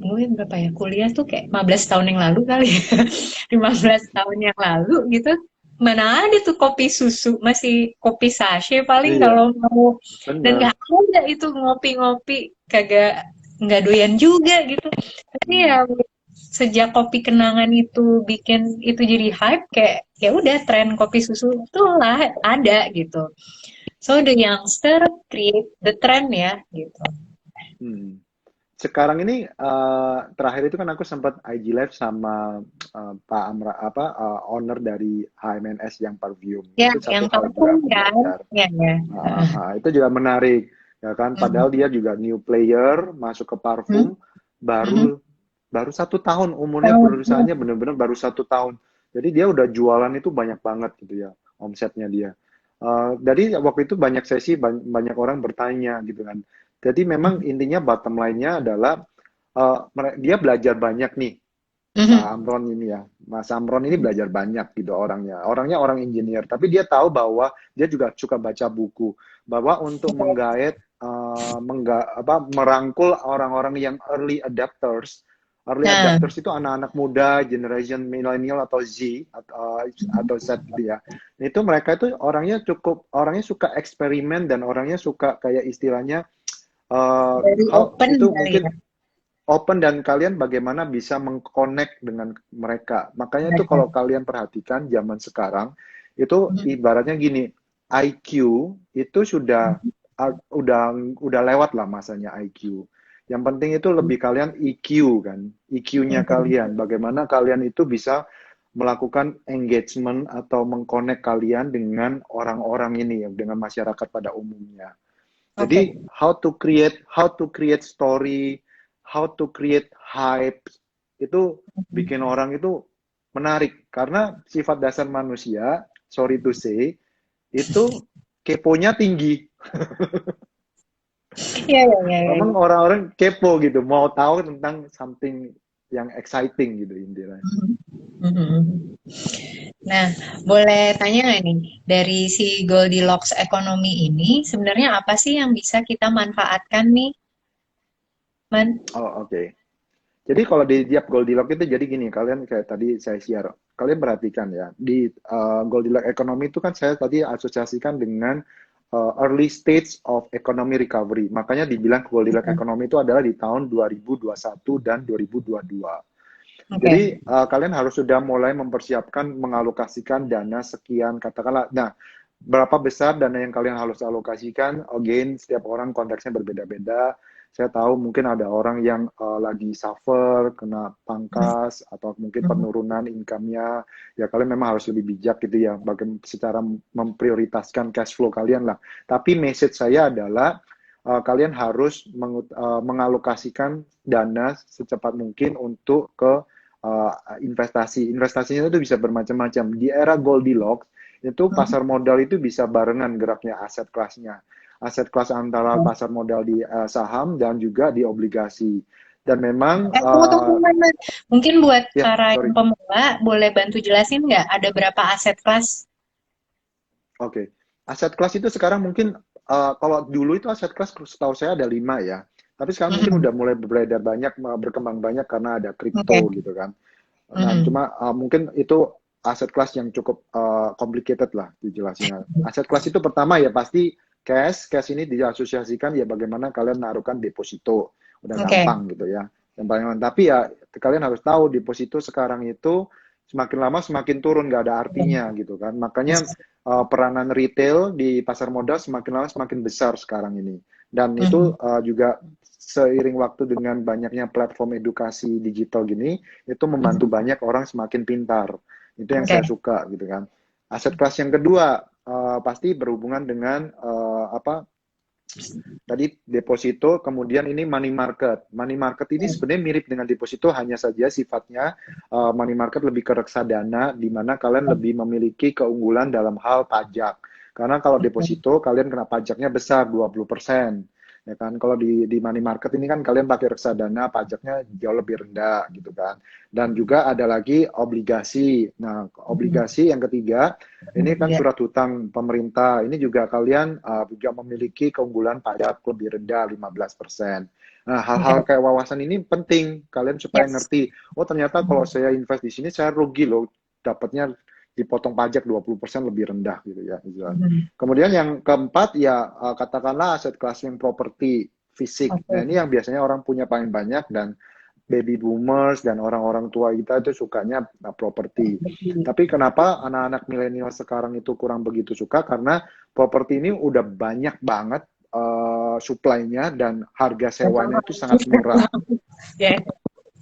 gue berapa ya kuliah tuh kayak 15 tahun yang lalu kali ya. 15 tahun yang lalu gitu mana ada tuh kopi susu masih kopi sachet paling Iya, kalau mau dan benar. nggak ada itu ngopi-ngopi kagak nggak doyan juga gitu tapi Hmm. ya sejak kopi kenangan itu bikin itu jadi hype kayak ya udah tren kopi susu tuh lah ada gitu so the youngster create the trend ya gitu. Hmm. Sekarang ini terakhir itu kan aku sempat IG live sama Pak Amra owner dari HMNS yang Parvium. Ya, Itu yang satu hal parfum juga aku kan? belajar. Ya, ya. Itu juga menarik ya kan. Mhm. Padahal dia juga new player masuk ke Mhm. parfum Mhm. baru baru 1 tahun umurnya Tahu. perusahaannya benar-benar baru 1 tahun. Jadi dia udah jualan itu banyak banget gitu ya omsetnya dia. Jadi waktu itu banyak sesi banyak orang bertanya gitu kan. Jadi memang intinya bottom line-nya adalah dia belajar banyak nih Pak Mhm. Amron ini ya. Mas Amron ini belajar banyak gitu orangnya. Orangnya orang engineer, tapi dia tahu bahwa dia juga suka baca buku. Bahwa untuk menggait, merangkul orang-orang yang early adapters. Early Nah, adapters itu anak-anak muda, generation millennial atau Z atau Z gitu ya. Itu mereka itu orangnya suka eksperimen dan orangnya suka kayak istilahnya dari open itu kali mungkin ya. open dan kalian bagaimana bisa mengconnect dengan mereka. Makanya itu Benar. kalau kalian perhatikan zaman sekarang itu Mhm. ibaratnya gini, IQ itu sudah udah lewat lah masanya IQ. Yang penting itu lebih kalian EQ kan, EQ-nya Mhm. kalian. Bagaimana kalian itu bisa melakukan engagement atau mengkonek kalian dengan orang-orang ini, dengan masyarakat pada umumnya. Oke. Jadi how to create story, how to create hype itu bikin orang itu menarik karena sifat dasar manusia, sorry to say, itu keponya tinggi. Iya, iya, iya, iya, Memang iya. orang-orang kepo gitu, mau tahu tentang something yang exciting gitu intinya. Mhm, mhm. Nah, boleh tanya nggak nih, dari si Goldilocks ekonomi ini, sebenarnya apa sih yang bisa kita manfaatkan nih, Man? Oh, oke. Jadi kalau di tiap Goldilocks itu jadi gini, kalian kayak tadi saya share, kalian perhatikan ya, di Goldilocks ekonomi itu kan saya tadi asosiasikan dengan early stage of economy recovery. Makanya dibilang Goldilocks Mhm. ekonomi itu adalah di tahun 2021 dan 2022. Oke. Jadi kalian harus sudah mulai mempersiapkan mengalokasikan dana sekian katakanlah. Nah, berapa besar dana yang kalian harus alokasikan? Again, setiap orang konteksnya berbeda-beda. Saya tahu mungkin ada orang yang lagi suffer, kena pangkas, atau mungkin Mhm. penurunan income-nya. Ya kalian memang harus lebih bijak gitu ya, bagaimana secara memprioritaskan cash flow kalian lah. Tapi message saya adalah kalian harus mengalokasikan dana secepat mungkin untuk ke investasi. Investasinya itu bisa bermacam-macam. Di era Goldilocks, itu Mhm. pasar modal itu bisa barengan geraknya aset kelasnya. Aset kelas antara pasar modal di saham dan juga di obligasi. Dan memang, Tunggu, tunggu, Man, Man. Mungkin buat ya, para yang sorry. pemula, boleh bantu jelasin nggak ada berapa aset kelas? Oke. Aset kelas itu sekarang mungkin, kalau dulu itu aset kelas setahu saya ada 5 ya. Tapi sekarang mungkin Mhm. udah mulai beredar banyak, berkembang banyak karena ada Oke. kripto gitu kan. Nah, Mhm. cuma mungkin itu aset kelas yang cukup complicated lah dijelasinnya. Aset kelas itu pertama ya pasti cash. Cash ini diasosiasikan ya bagaimana kalian naruhkan deposito. Udah Oke. gampang gitu ya. Yang paling tapi ya kalian harus tahu deposito sekarang itu semakin lama semakin turun, nggak ada artinya gitu kan. Makanya peranan retail di pasar modal semakin lama semakin besar sekarang ini. Dan Mhm. itu juga seiring waktu dengan banyaknya platform edukasi digital gini, itu membantu Mhm. banyak orang semakin pintar. Itu yang Oke. saya suka gitu kan. Aset kelas yang kedua pasti berhubungan dengan apa tadi deposito, kemudian ini money market. Money market ini sebenarnya mirip dengan deposito, hanya saja sifatnya money market lebih ke reksadana, di mana kalian lebih memiliki keunggulan dalam hal pajak. Karena kalau deposito kalian kena pajaknya besar 20%. Ya kan, kalau di money market ini kan kalian pakai reksadana, pajaknya jauh lebih rendah gitu kan. Dan juga ada lagi obligasi. Nah, obligasi yang ketiga ini kan Ya. surat hutang pemerintah. Ini juga kalian juga memiliki keunggulan pajak lebih rendah 15%. Nah, hal-hal Oke. kayak wawasan ini penting kalian supaya Yes. ngerti. Oh, ternyata kalau saya invest di sini saya rugi loh, dapatnya dipotong pajak 20% lebih rendah gitu ya. Mhm. Kemudian yang keempat ya katakanlah aset kelas yang properti fisik. Nah, Oke. ini yang biasanya orang punya paling banyak dan baby boomers dan orang-orang tua kita itu sukanya properti. Tapi kenapa anak-anak milenial sekarang itu kurang begitu suka? Karena properti ini udah banyak banget supply-nya dan harga sewanya itu sangat murah. Ya.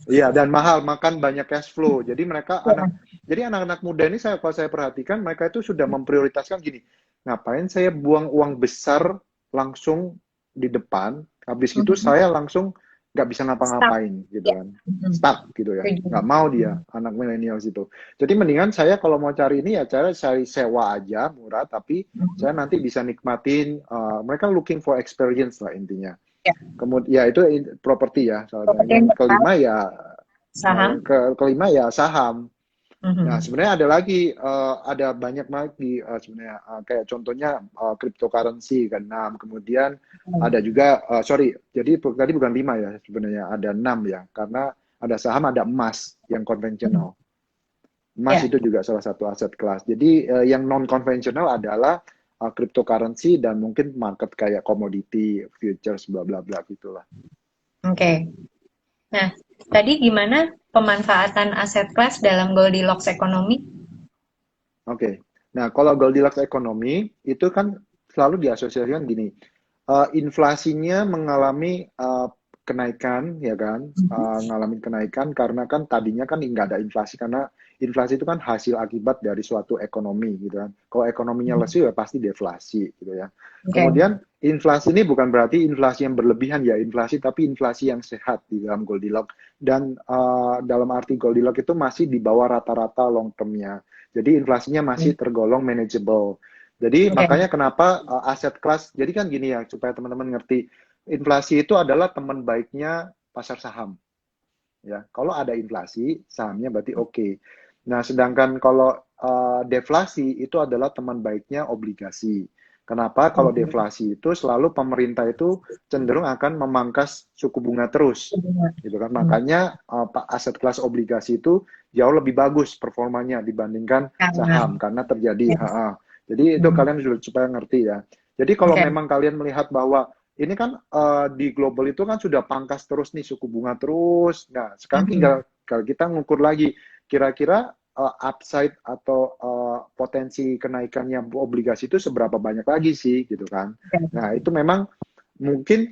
Iya, dan mahal, makan banyak cash flow. Jadi anak-anak muda ini kalau saya perhatikan mereka itu sudah memprioritaskan gini, ngapain saya buang uang besar langsung di depan, habis itu Mhm. saya langsung nggak bisa Stop. ngapa-ngapain gitu Ya. kan, Mhm. stuck gitu ya, Setuju. nggak mau dia Mhm. anak milenial itu. Jadi mendingan saya kalau mau cari ini ya cara saya sewa aja murah, tapi saya Mhm. nanti bisa nikmatin. Mereka looking for experience lah intinya. Ya. Kemudian ya itu properti ya salah satu. Properti yang Yang pertama, kelima ya saham. kelima ya saham. Nah, Mhm. sebenarnya ada lagi, ada banyak lagi sebenarnya, kayak contohnya cryptocurrency kan, 6. Kemudian ada juga, sorry, jadi tadi bukan 5 ya sebenarnya, ada 6 ya, karena ada saham, ada emas yang Mhm. konvensional. Emas Ya. itu juga salah satu aset kelas. Jadi yang non konvensional adalah cryptocurrency dan mungkin market kayak komoditi, futures, bla bla bla gitulah. Oke. Nah, tadi gimana pemanfaatan aset kelas dalam Goldilocks ekonomi? Oke. Nah, kalau Goldilocks ekonomi itu kan selalu diasosiasikan gini, inflasinya mengalami kenaikan, ya kan, ngalamin kenaikan karena kan tadinya kan nggak ada inflasi, karena inflasi itu kan hasil akibat dari suatu ekonomi gitu kan. Kalau ekonominya lesu ya pasti deflasi gitu ya. Oke. Kemudian inflasi ini bukan berarti inflasi yang berlebihan ya, inflasi, tapi inflasi yang sehat di dalam Goldilocks. Dan dalam arti Goldilocks itu masih di bawah rata-rata long term-nya. Jadi inflasinya masih tergolong manageable. Jadi Oke. makanya kenapa aset kelas, jadi kan gini ya, supaya teman-teman ngerti, inflasi itu adalah teman baiknya pasar saham. Ya, kalau ada inflasi, sahamnya berarti oke. Nah, sedangkan kalau deflasi itu adalah teman baiknya obligasi. Kenapa? Kalau deflasi itu selalu pemerintah itu cenderung akan memangkas suku bunga terus, gitu kan? Makanya aset kelas obligasi itu jauh lebih bagus performanya dibandingkan Karena. saham karena terjadi. Jadi itu kalian sudah supaya ngerti ya. Jadi kalau Oke. memang kalian melihat bahwa ini kan di global itu kan sudah pangkas terus nih suku bunga terus. Nah, sekarang tinggal kalau kita ngukur lagi kira-kira upside atau potensi kenaikannya obligasi itu seberapa banyak lagi sih gitu kan. Nah, itu memang mungkin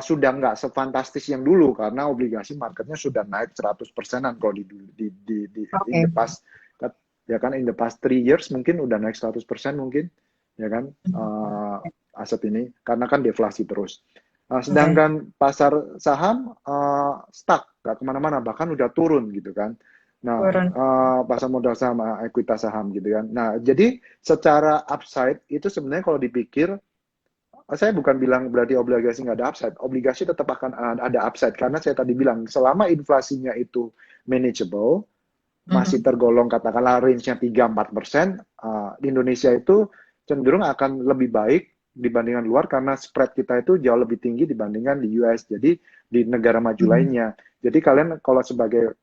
sudah nggak sefantastis yang dulu karena obligasi marketnya sudah naik 100%-an kalau in the Oke. past, ya kan, in the past 3 years mungkin udah naik 100% mungkin, ya kan, aset ini karena kan deflasi terus. Oke. Sedangkan pasar saham stuck, nggak kemana-mana, bahkan udah turun gitu kan. Nah, Turun. pasar modal saham, ekuitas saham gitu kan. Nah, jadi secara upside itu sebenarnya kalau dipikir, saya bukan bilang berarti obligasi nggak ada upside. Obligasi tetap akan ada upside karena saya tadi bilang selama inflasinya itu manageable, masih tergolong katakanlah range-nya 3-4%, di Indonesia itu cenderung akan lebih baik dibandingkan luar karena spread kita itu jauh lebih tinggi dibandingkan di US, jadi di negara maju lainnya. Jadi kalian kalau sebagai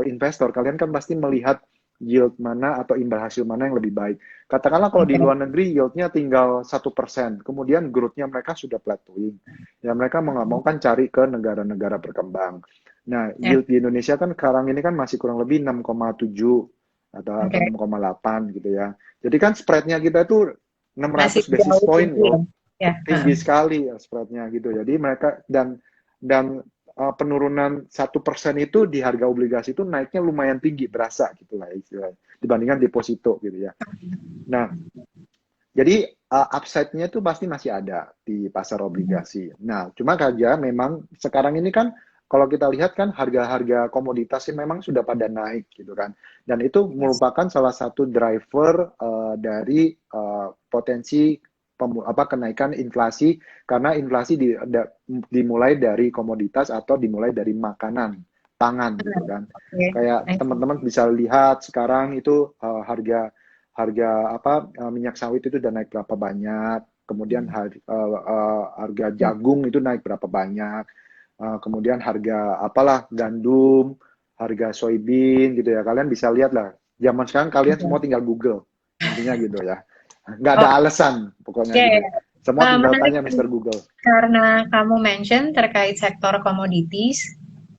investor, kalian kan pasti melihat yield mana atau imbal hasil mana yang lebih baik. Katakanlah kalau di luar negeri yieldnya tinggal 1%, kemudian growth-nya mereka sudah plateauing. Ya mereka mau nggak mau kan cari ke negara-negara berkembang. Nah, Ya. yield di Indonesia kan sekarang ini kan masih kurang lebih 6,7 atau Oke. 6,8 gitu ya. Jadi kan spreadnya kita itu Masih 600 basis jauh point tinggi ya. loh. Ya. Tinggi sekali ya spreadnya gitu. Jadi mereka dan penurunan 1% itu di harga obligasi itu naiknya lumayan tinggi, berasa gitu lah istilahnya, dibandingkan deposito gitu ya. Nah, jadi upside-nya itu pasti masih ada di pasar obligasi. Nah, cuma saja memang sekarang ini kan kalau kita lihat kan harga-harga komoditas sih memang sudah pada naik gitu kan. Dan itu merupakan salah satu driver dari potensi kenaikan inflasi karena inflasi dimulai dari komoditas atau dimulai dari makanan, pangan gitu kan. Oke. Kayak teman-teman bisa lihat sekarang itu harga harga minyak sawit itu udah naik berapa banyak, kemudian harga jagung itu naik berapa banyak, kemudian harga apalah gandum, harga soybean gitu ya. Kalian bisa lihat lah. Zaman sekarang kalian semua tinggal Google, intinya gitu ya. Nggak ada Oke. alasan pokoknya gitu. Semua tinggal Menarik tanya Mister Google. karena kamu mention terkait sektor komoditis.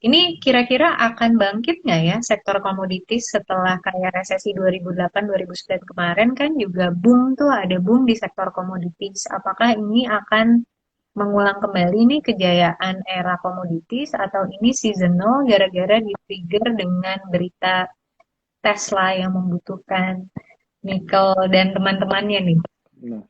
Ini kira-kira akan bangkit nggak ya sektor komoditis setelah kayak resesi 2008-2009 kemarin kan juga boom tuh ada boom di sektor komoditis. Apakah ini akan mengulang kembali nih kejayaan era komoditis atau ini seasonal gara-gara di-trigger dengan berita Tesla yang membutuhkan nikel dan teman-temannya nih? Nah,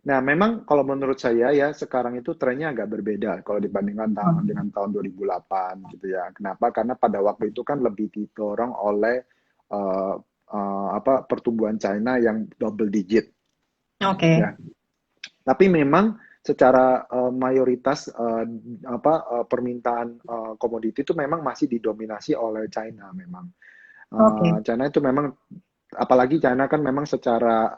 Nah, memang kalau menurut saya ya sekarang itu trennya agak berbeda kalau dibandingkan dengan tahun 2008 gitu ya. Kenapa? Karena pada waktu itu kan lebih didorong oleh uh, pertumbuhan China yang double digit Oke. ya. Tapi memang secara mayoritas permintaan komoditi itu memang masih didominasi oleh China memang. Oke. China itu memang, apalagi China kan memang secara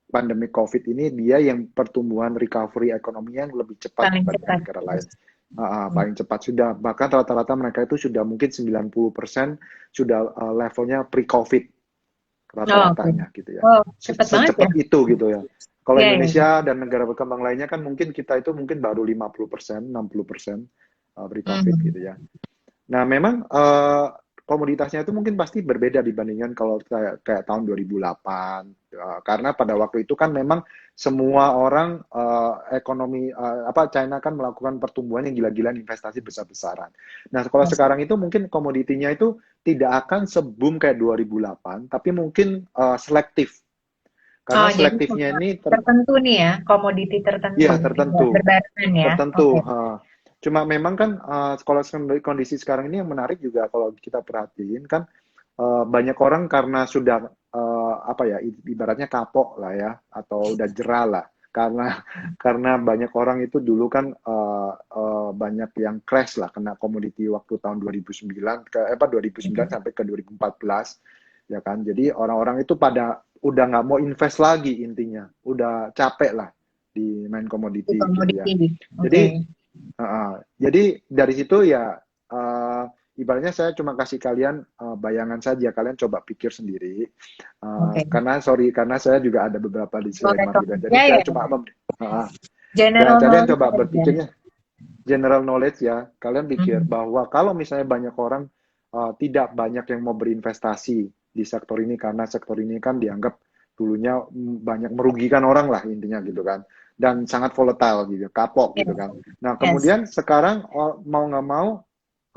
pandemi COVID ini dia yang pertumbuhan recovery ekonominya yang lebih cepat Paling dibandingkan cepat. negara lain. Paling cepat sudah, bahkan rata-rata mereka itu sudah mungkin 90% sudah levelnya pre-COVID Oh, oke. rata-ratanya gitu ya. Oh, cepet banget ya? Secepat itu gitu ya. Kalau Iya, iya, iya. Indonesia dan negara berkembang lainnya kan mungkin kita itu mungkin baru 50%, 60% pre-COVID gitu ya. Nah, memang komoditasnya itu mungkin pasti berbeda dibandingkan kalau kayak tahun 2008. Karena pada waktu itu kan memang semua orang ekonomi China kan melakukan pertumbuhan yang gila-gilaan, investasi besar-besaran. Nah, kalau Yes. sekarang itu mungkin komoditinya itu tidak akan se-boom kayak 2008, tapi mungkin selektif. Oh, Karena jadi selektifnya ini tertentu nih ya, komoditi tertentu, ya tidak tertentu. berbarengan ya. Tertentu. Oke. Cuma memang kan kalau kondisi sekarang ini yang menarik juga kalau kita perhatiin kan banyak orang karena sudah ibaratnya kapok lah ya atau udah jerah lah karena karena banyak orang itu dulu kan banyak yang crash lah kena komoditi waktu tahun 2009 2009 sampai ke 2014 ya kan. Jadi orang-orang itu pada udah nggak mau invest lagi intinya, udah capek lah di main Di komoditi gitu ya. komoditi. Oke. Jadi dari situ ya ibaratnya saya cuma kasih kalian bayangan saja, kalian coba pikir sendiri. Oke. Karena saya juga ada beberapa Boleh disclaimer kok. gitu. Jadi Ya, saya ya, cuma ya. dan General kalian knowledge coba aja. berpikirnya general knowledge ya. Kalian pikir Hmm. bahwa kalau misalnya banyak orang tidak banyak yang mau berinvestasi di sektor ini karena sektor ini kan dianggap dulunya banyak merugikan orang lah intinya gitu kan, dan sangat volatile gitu, kapok Yes. gitu kan. Nah Yes. kemudian sekarang mau nggak mau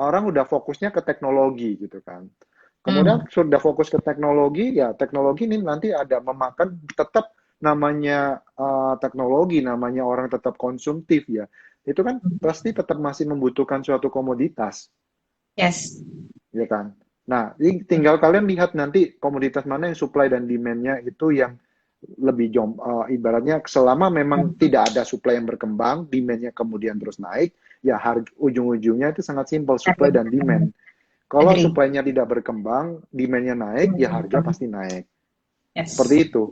orang udah fokusnya ke teknologi gitu kan. Kemudian Hmm. sudah fokus ke teknologi, ya teknologi ini nanti ada memakan tetap namanya teknologi, namanya orang tetap konsumtif ya. Itu kan pasti tetap masih membutuhkan suatu komoditas, Yes. ya kan? Nah, ini tinggal kalian lihat nanti komoditas mana yang supply dan demand-nya itu yang lebih ibaratnya selama memang tidak ada supply yang berkembang, demand-nya kemudian terus naik, ya harga ujung-ujungnya itu sangat simpel, supply dan demand. Kalau Agree. supply-nya tidak berkembang, demand-nya naik, ya harga pasti naik. Seperti Yes. itu.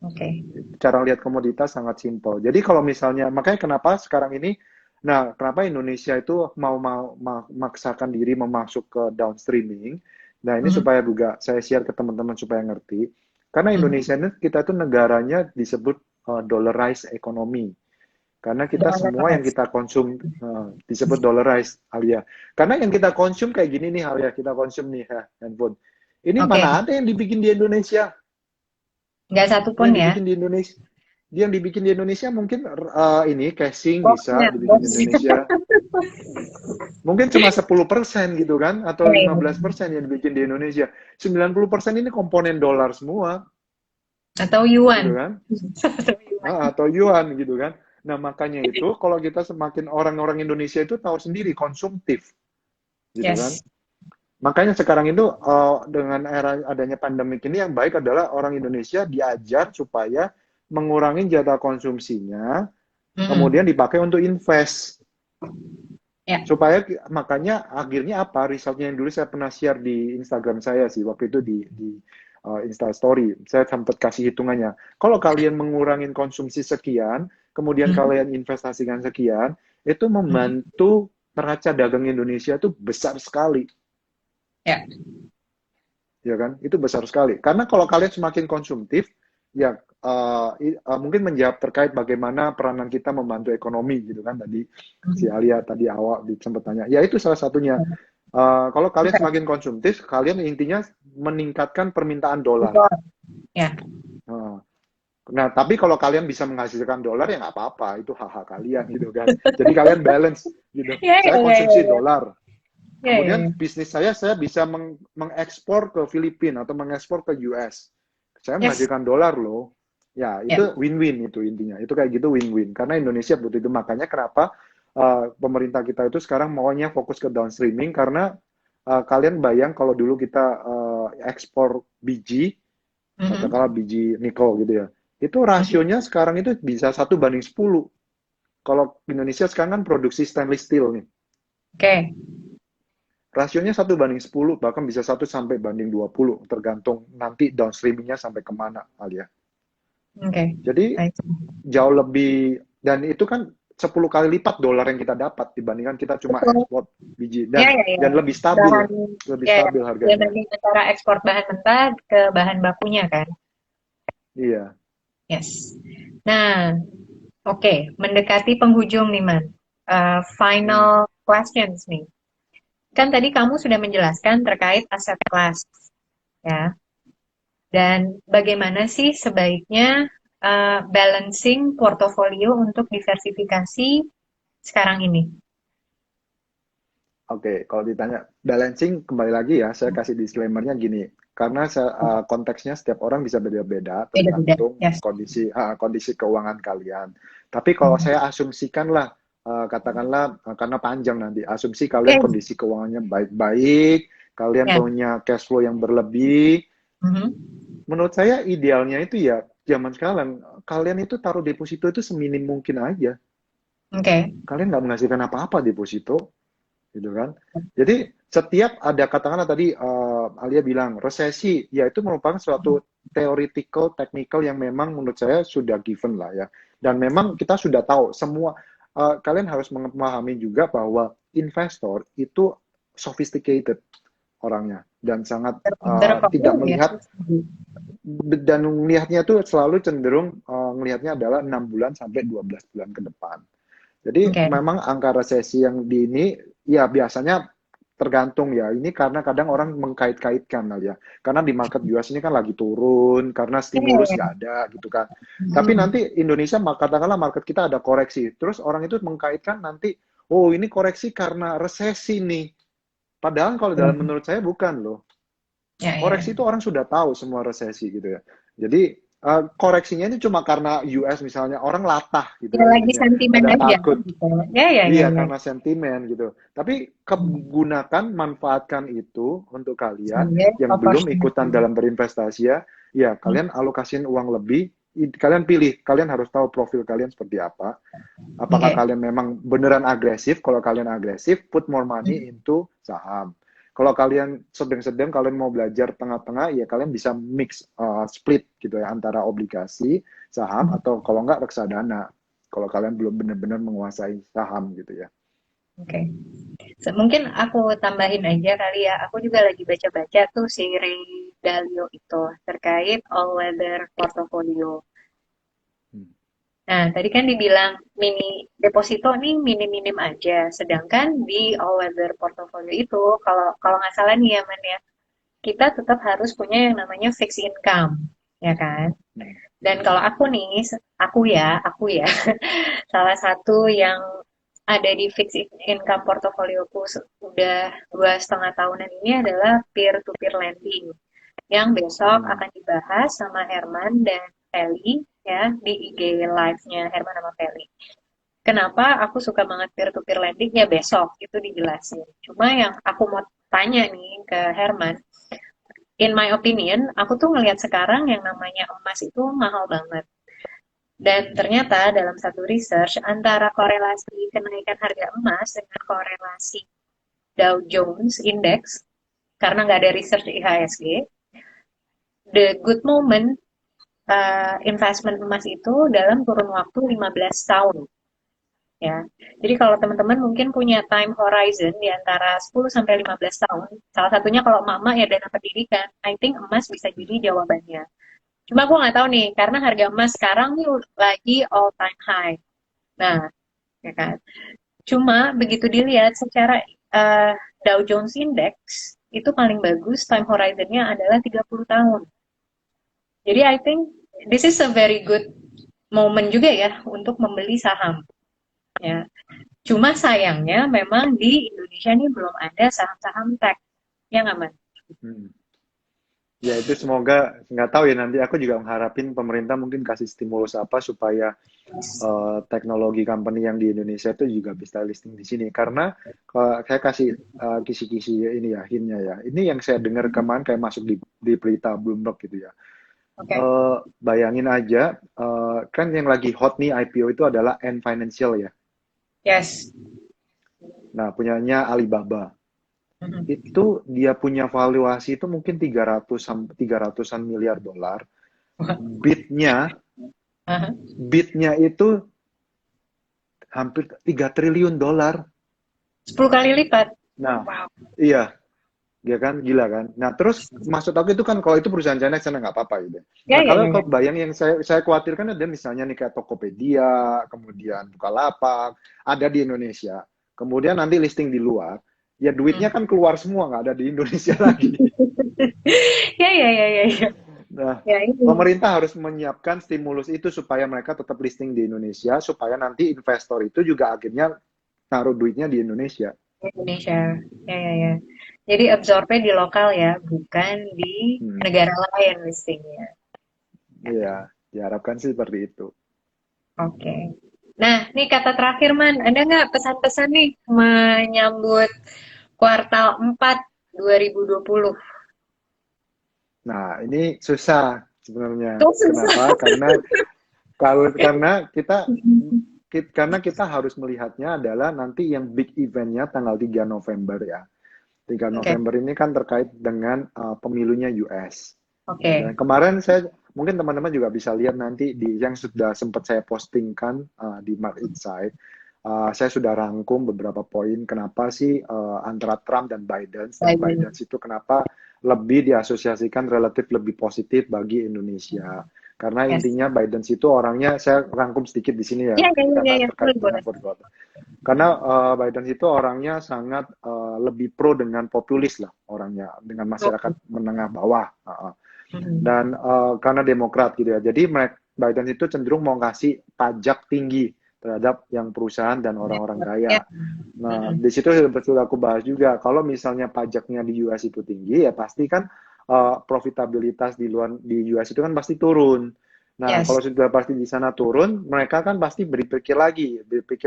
Oke. Cara lihat komoditas sangat simpel. Jadi kalau misalnya, makanya kenapa sekarang ini, nah kenapa Indonesia itu mau memaksakan diri memasuk ke downstreaming. Nah ini Mhm. supaya juga saya share ke teman-teman supaya ngerti. Karena Mhm. Indonesia ini kita itu negaranya disebut dollarized economy. Karena kita Jangan semua yang lepas. kita konsum disebut dollarized, Alia. Karena yang kita konsum kayak gini nih, Alia, kita konsum nih handphone. Ini Oke. mana ada yang dibikin di Indonesia? Nggak satu Ini pun yang ya. dibikin di Indonesia. Dia yang dibikin di Indonesia mungkin ini casing bisa Boxnya, dibikin di box. Indonesia. Mungkin cuma 10% gitu kan, atau Ya, lima ya. belas persen yang dibikin di Indonesia. 90% ini komponen dolar semua, Atau yuan. gitu kan? Atau yuan. Atau yuan gitu kan. Nah, makanya itu kalau kita semakin orang-orang Indonesia itu tahu sendiri konsumtif, gitu kan. Yes. Makanya sekarang itu dengan era adanya pandemik ini yang baik adalah orang Indonesia diajar supaya mengurangi jatah konsumsinya, kemudian Mhm. dipakai untuk invest. Ya. Supaya makanya akhirnya apa? Resultnya yang dulu saya pernah share di Instagram saya sih, waktu itu di Insta Story. Saya sempat kasih hitungannya. Kalau kalian mengurangi konsumsi sekian, kemudian Mhm. kalian investasikan sekian, itu Mhm. membantu neraca dagang Indonesia itu besar sekali. Ya. Ya kan? Itu besar sekali. Karena kalau kalian semakin konsumtif, ya mungkin menjawab terkait bagaimana peranan kita membantu ekonomi gitu kan tadi si Mhm. Alia tadi awal sempat tanya. Ya itu salah satunya. Kalau kalian Oke. semakin konsumtif, kalian intinya meningkatkan permintaan dolar. Impor. Ya. Uh, Nah, tapi kalau kalian bisa menghasilkan dolar ya nggak apa-apa, itu hak-hak kalian gitu kan. Jadi kalian balance gitu. Ya, ya, Saya ya, ya, konsumsi ya. dolar, Ya, ya, kemudian ya. bisnis saya bisa mengekspor ke Filipina atau mengekspor ke US. Saya Yes. menghasilkan dolar loh. Ya, Ya. itu win-win itu intinya. Itu kayak gitu win-win. Karena Indonesia butuh itu. Makanya kenapa pemerintah kita itu sekarang maunya fokus ke downstreaming karena kalian bayang kalau dulu kita ekspor biji, katakanlah Mhm. biji nikel gitu ya. Itu Mhm. rasionya sekarang itu bisa 1:10. Kalau Indonesia sekarang kan produksi stainless steel nih. Oke. Rasionya 1:10, bahkan bisa 1:20, tergantung nanti downstreamingnya sampai kemana, Alia. Oke. Jadi Baik. jauh lebih, dan itu kan 10 kali lipat dolar yang kita dapat dibandingkan kita cuma Betul. ekspor biji Ya, dan ya, ya. lebih Bahan, ya, ya. stabil harganya. Dibanding antara ekspor bahan mentah ke bahan bakunya kan. Iya. Yes. Nah, oke. Mendekati penghujung nih, Man. Hmm. Final questions nih. kan tadi kamu sudah menjelaskan terkait aset kelas, ya. Dan bagaimana sih sebaiknya balancing portofolio untuk diversifikasi sekarang ini? Oke, kalau ditanya balancing, kembali lagi ya, saya kasih disclaimer-nya gini, karena konteksnya setiap orang bisa beda-beda, Beda-beda, tergantung yes. kondisi keuangan kalian. Tapi kalau Mhm. saya asumsikan lah, katakanlah karena panjang nanti, asumsi kalian Yes, kondisi keuangannya baik-baik, kalian ya. punya cash flow yang berlebih, Mhm. menurut saya idealnya itu ya zaman sekarang, kalian itu taruh deposito itu seminim mungkin aja. Oke. Kalian nggak menghasilkan apa-apa deposito, gitu kan. Jadi setiap ada katakanlah tadi Alia bilang resesi, ya itu merupakan suatu theoretical, technical yang memang menurut saya sudah given lah ya. Dan memang kita sudah tahu semua kalian harus memahami juga bahwa investor itu sophisticated orangnya dan sangat tidak Berkembang ya. melihat dan melihatnya tuh selalu cenderung melihatnya adalah 6 bulan sampai 12 bulan ke depan. Jadi Oke. memang angka resesi yang di ini ya biasanya tergantung ya. Ini karena kadang orang mengkait-kaitkan kali ya. Karena di market US ini kan lagi turun karena Iya, iya, stimulus iya. nggak ada gitu kan. Tapi Mhm. nanti Indonesia katakanlah market kita ada koreksi. Terus orang itu mengkaitkan nanti, oh ini koreksi karena resesi nih. Padahal kalau dalam menurut saya bukan loh. Ya, ya, Koreksi ya. itu orang sudah tahu semua resesi gitu ya. Jadi koreksinya ini cuma karena US misalnya orang latah gitu Ya ya lagi intinya. sentimen Pada aja takut. gitu. Ya, ya, ya, Iya, ya. karena sentimen gitu. Tapi gunakan, manfaatkan itu untuk kalian Sebagai yang belum ikutan opportunity. dalam berinvestasi ya. Ya, Hmm. kalian alokasiin uang lebih. Kalian pilih, kalian harus tahu profil kalian seperti apa. Apakah Oke. kalian memang beneran agresif? Kalau kalian agresif, put more Hmm. money into saham. Kalau kalian sedang-sedang, kalian mau belajar tengah-tengah, ya kalian bisa mix, split gitu ya, antara obligasi, saham, Hmm. atau kalau enggak reksadana. Kalau kalian belum benar-benar menguasai saham gitu ya. Oke. Mungkin aku tambahin aja kali ya. Aku juga lagi baca-baca tuh si Ray Dalio itu terkait all weather portfolio. Hmm. Nah, tadi kan dibilang mini deposito nih minim-minim aja. Sedangkan di all weather portfolio itu, kalau kalau nggak salah nih ya, Man ya, kita tetap harus punya yang namanya fixed income, ya kan? Hmm. Dan kalau aku nih, aku ya, salah satu yang ada di fixed income portofolioku udah 2,5 tahunan ini adalah peer-to-peer lending yang besok Hmm. akan dibahas sama Herman dan Feli ya di IG live-nya Herman sama Feli. Kenapa aku suka banget peer-to-peer lending ya besok itu dijelasin. Cuma yang aku mau tanya nih ke Herman, in my opinion, aku tuh ngelihat sekarang yang namanya emas itu mahal banget. Dan ternyata dalam satu research antara korelasi kenaikan harga emas dengan korelasi Dow Jones Index, karena nggak ada research IHSG, the good moment investment emas itu dalam kurun waktu 15 tahun. Ya. Jadi kalau teman-teman mungkin punya time horizon di antara 10 sampai 15 tahun, salah satunya kalau mama ya dana pendidikan, I think emas bisa jadi jawabannya. Cuma gue nggak tahu nih, karena harga emas sekarang nih lagi all time high. Nah, ya kan. Cuma begitu dilihat secara uh, Dow Jones Index itu paling bagus time horizonnya adalah 30 tahun. Jadi I think this is a very good moment juga ya untuk membeli saham ya. Cuma sayangnya memang di Indonesia ini belum ada saham-saham tech. Ya nggak, Man? Hmm. Ya itu semoga nggak tahu ya nanti aku juga mengharapin pemerintah mungkin kasih stimulus apa supaya teknologi company yang di Indonesia itu juga bisa listing di sini karena saya kasih kisi-kisi ini ya hintnya ya ini yang saya dengar kemarin kayak masuk di berita Bloomberg gitu ya. Oke. Okay. Bayangin aja kan yang lagi hot nih IPO itu adalah Ant Financial ya. Yes. Nah punyanya Alibaba Mhm. itu dia punya valuasi itu mungkin 300-an miliar dolar. Bitnya Aha. bitnya itu hampir 3 triliun dolar. 10 kali lipat. Nah, Wow. iya, ya kan, gila kan. Nah, terus maksud aku itu kan kalau itu perusahaan China, China nggak apa-apa gitu. Ya, Nah, ya, kalau ya, ya. kalau bayang yang saya khawatirkan ada misalnya nih kayak Tokopedia, kemudian Bukalapak, ada di Indonesia, kemudian nanti listing di luar. ya duitnya Hmm. kan keluar semua, nggak ada di Indonesia lagi. Ya, ya, ya, ya, ya. Nah, Ya, ini pemerintah harus menyiapkan stimulus itu supaya mereka tetap listing di Indonesia, supaya nanti investor itu juga akhirnya taruh duitnya di Indonesia. Indonesia. Ya, ya, ya. Jadi absorbnya di lokal ya, bukan di Hmm, negara lain listingnya. iya, diharapkan sih seperti itu. Oke. Nah, nih kata terakhir, Man. Ada nggak pesan-pesan nih menyambut kuartal 4 2020? Nah, ini susah sebenarnya. Tuh susah. Kenapa? Karena kita harus melihatnya adalah nanti yang big eventnya tanggal 3 November ya. 3 Oke, November ini kan terkait dengan pemilunya US. oke. Dan kemarin mungkin teman-teman juga bisa lihat nanti di yang sudah sempat saya postingkan di Mark Insight. Saya sudah rangkum beberapa poin kenapa sih antara Trump dan Biden. Biden itu kenapa lebih diasosiasikan relatif lebih positif bagi Indonesia. Karena Yes. intinya Biden itu orangnya, saya rangkum sedikit di sini ya, Ya, ya, ya, ya, karena ya. terkait Boleh, dengan boleh. vote. Karena Biden itu orangnya sangat lebih pro dengan populis lah orangnya, dengan masyarakat Oke. menengah bawah. Hmm. Dan karena Demokrat gitu ya. Jadi Biden itu cenderung mau kasih pajak tinggi terhadap yang perusahaan dan orang-orang kaya. Ya. Nah, Hmm. di situ betul aku bahas juga, kalau misalnya pajaknya di US itu tinggi, ya pasti kan profitabilitas di US itu kan pasti turun. Nah, kalau Yes. sudah pasti di sana turun, mereka kan pasti berpikir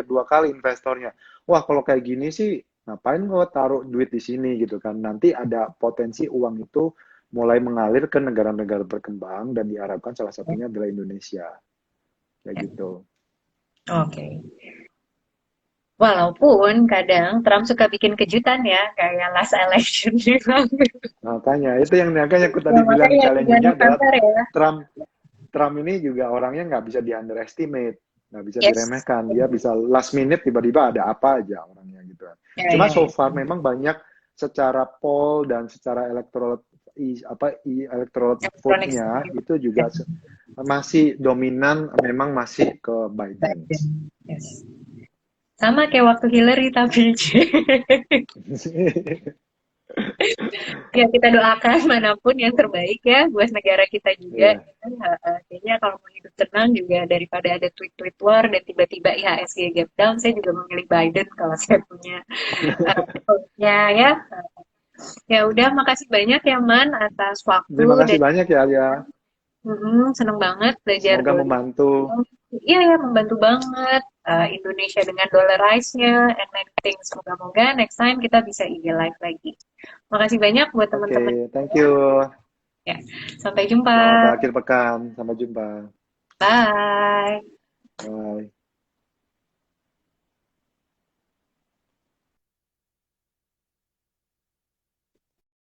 dua kali investornya. Wah, kalau kayak gini sih, ngapain kau taruh duit di sini gitu kan? Nanti ada potensi uang itu mulai mengalir ke negara-negara berkembang dan diharapkan salah satunya adalah Indonesia. Kayak Ya. gitu. Oke. Walaupun kadang Trump suka bikin kejutan ya, kayak last election juga. Makanya aku tadi Ya, bilang makanya 3 challenge-nya adalah November ya. Trump Trump ini juga orangnya nggak bisa di underestimate, nggak bisa Yes. diremehkan. Dia bisa last minute tiba-tiba ada apa aja orangnya gitu kan. Ya, Cuma ya, so ya. far memang banyak secara poll dan secara electoral Electronics. vote-nya itu juga masih dominan, memang masih ke Biden. Biden. Yes. Sama kayak waktu Hillary tapi ya kita doakan manapun yang terbaik ya buat negara kita juga. Iya. Kayaknya kalau mau hidup tenang juga daripada ada tweet-tweet war dan tiba-tiba IHSG gap down, saya juga memilih Biden kalau saya punya ya ya. Ya udah, makasih banyak ya Man atas waktu Terima kasih dan banyak ya Alia. seneng banget belajar Semoga membantu. 2020. Iya ya, membantu banget. Indonesia dengan dollarize-nya and many things. Semoga-moga next time kita bisa IG live lagi. Makasih banyak buat Oke, teman-teman. thank you. Ya, sampai jumpa. Selamat akhir pekan. Sampai jumpa. Bye. Bye.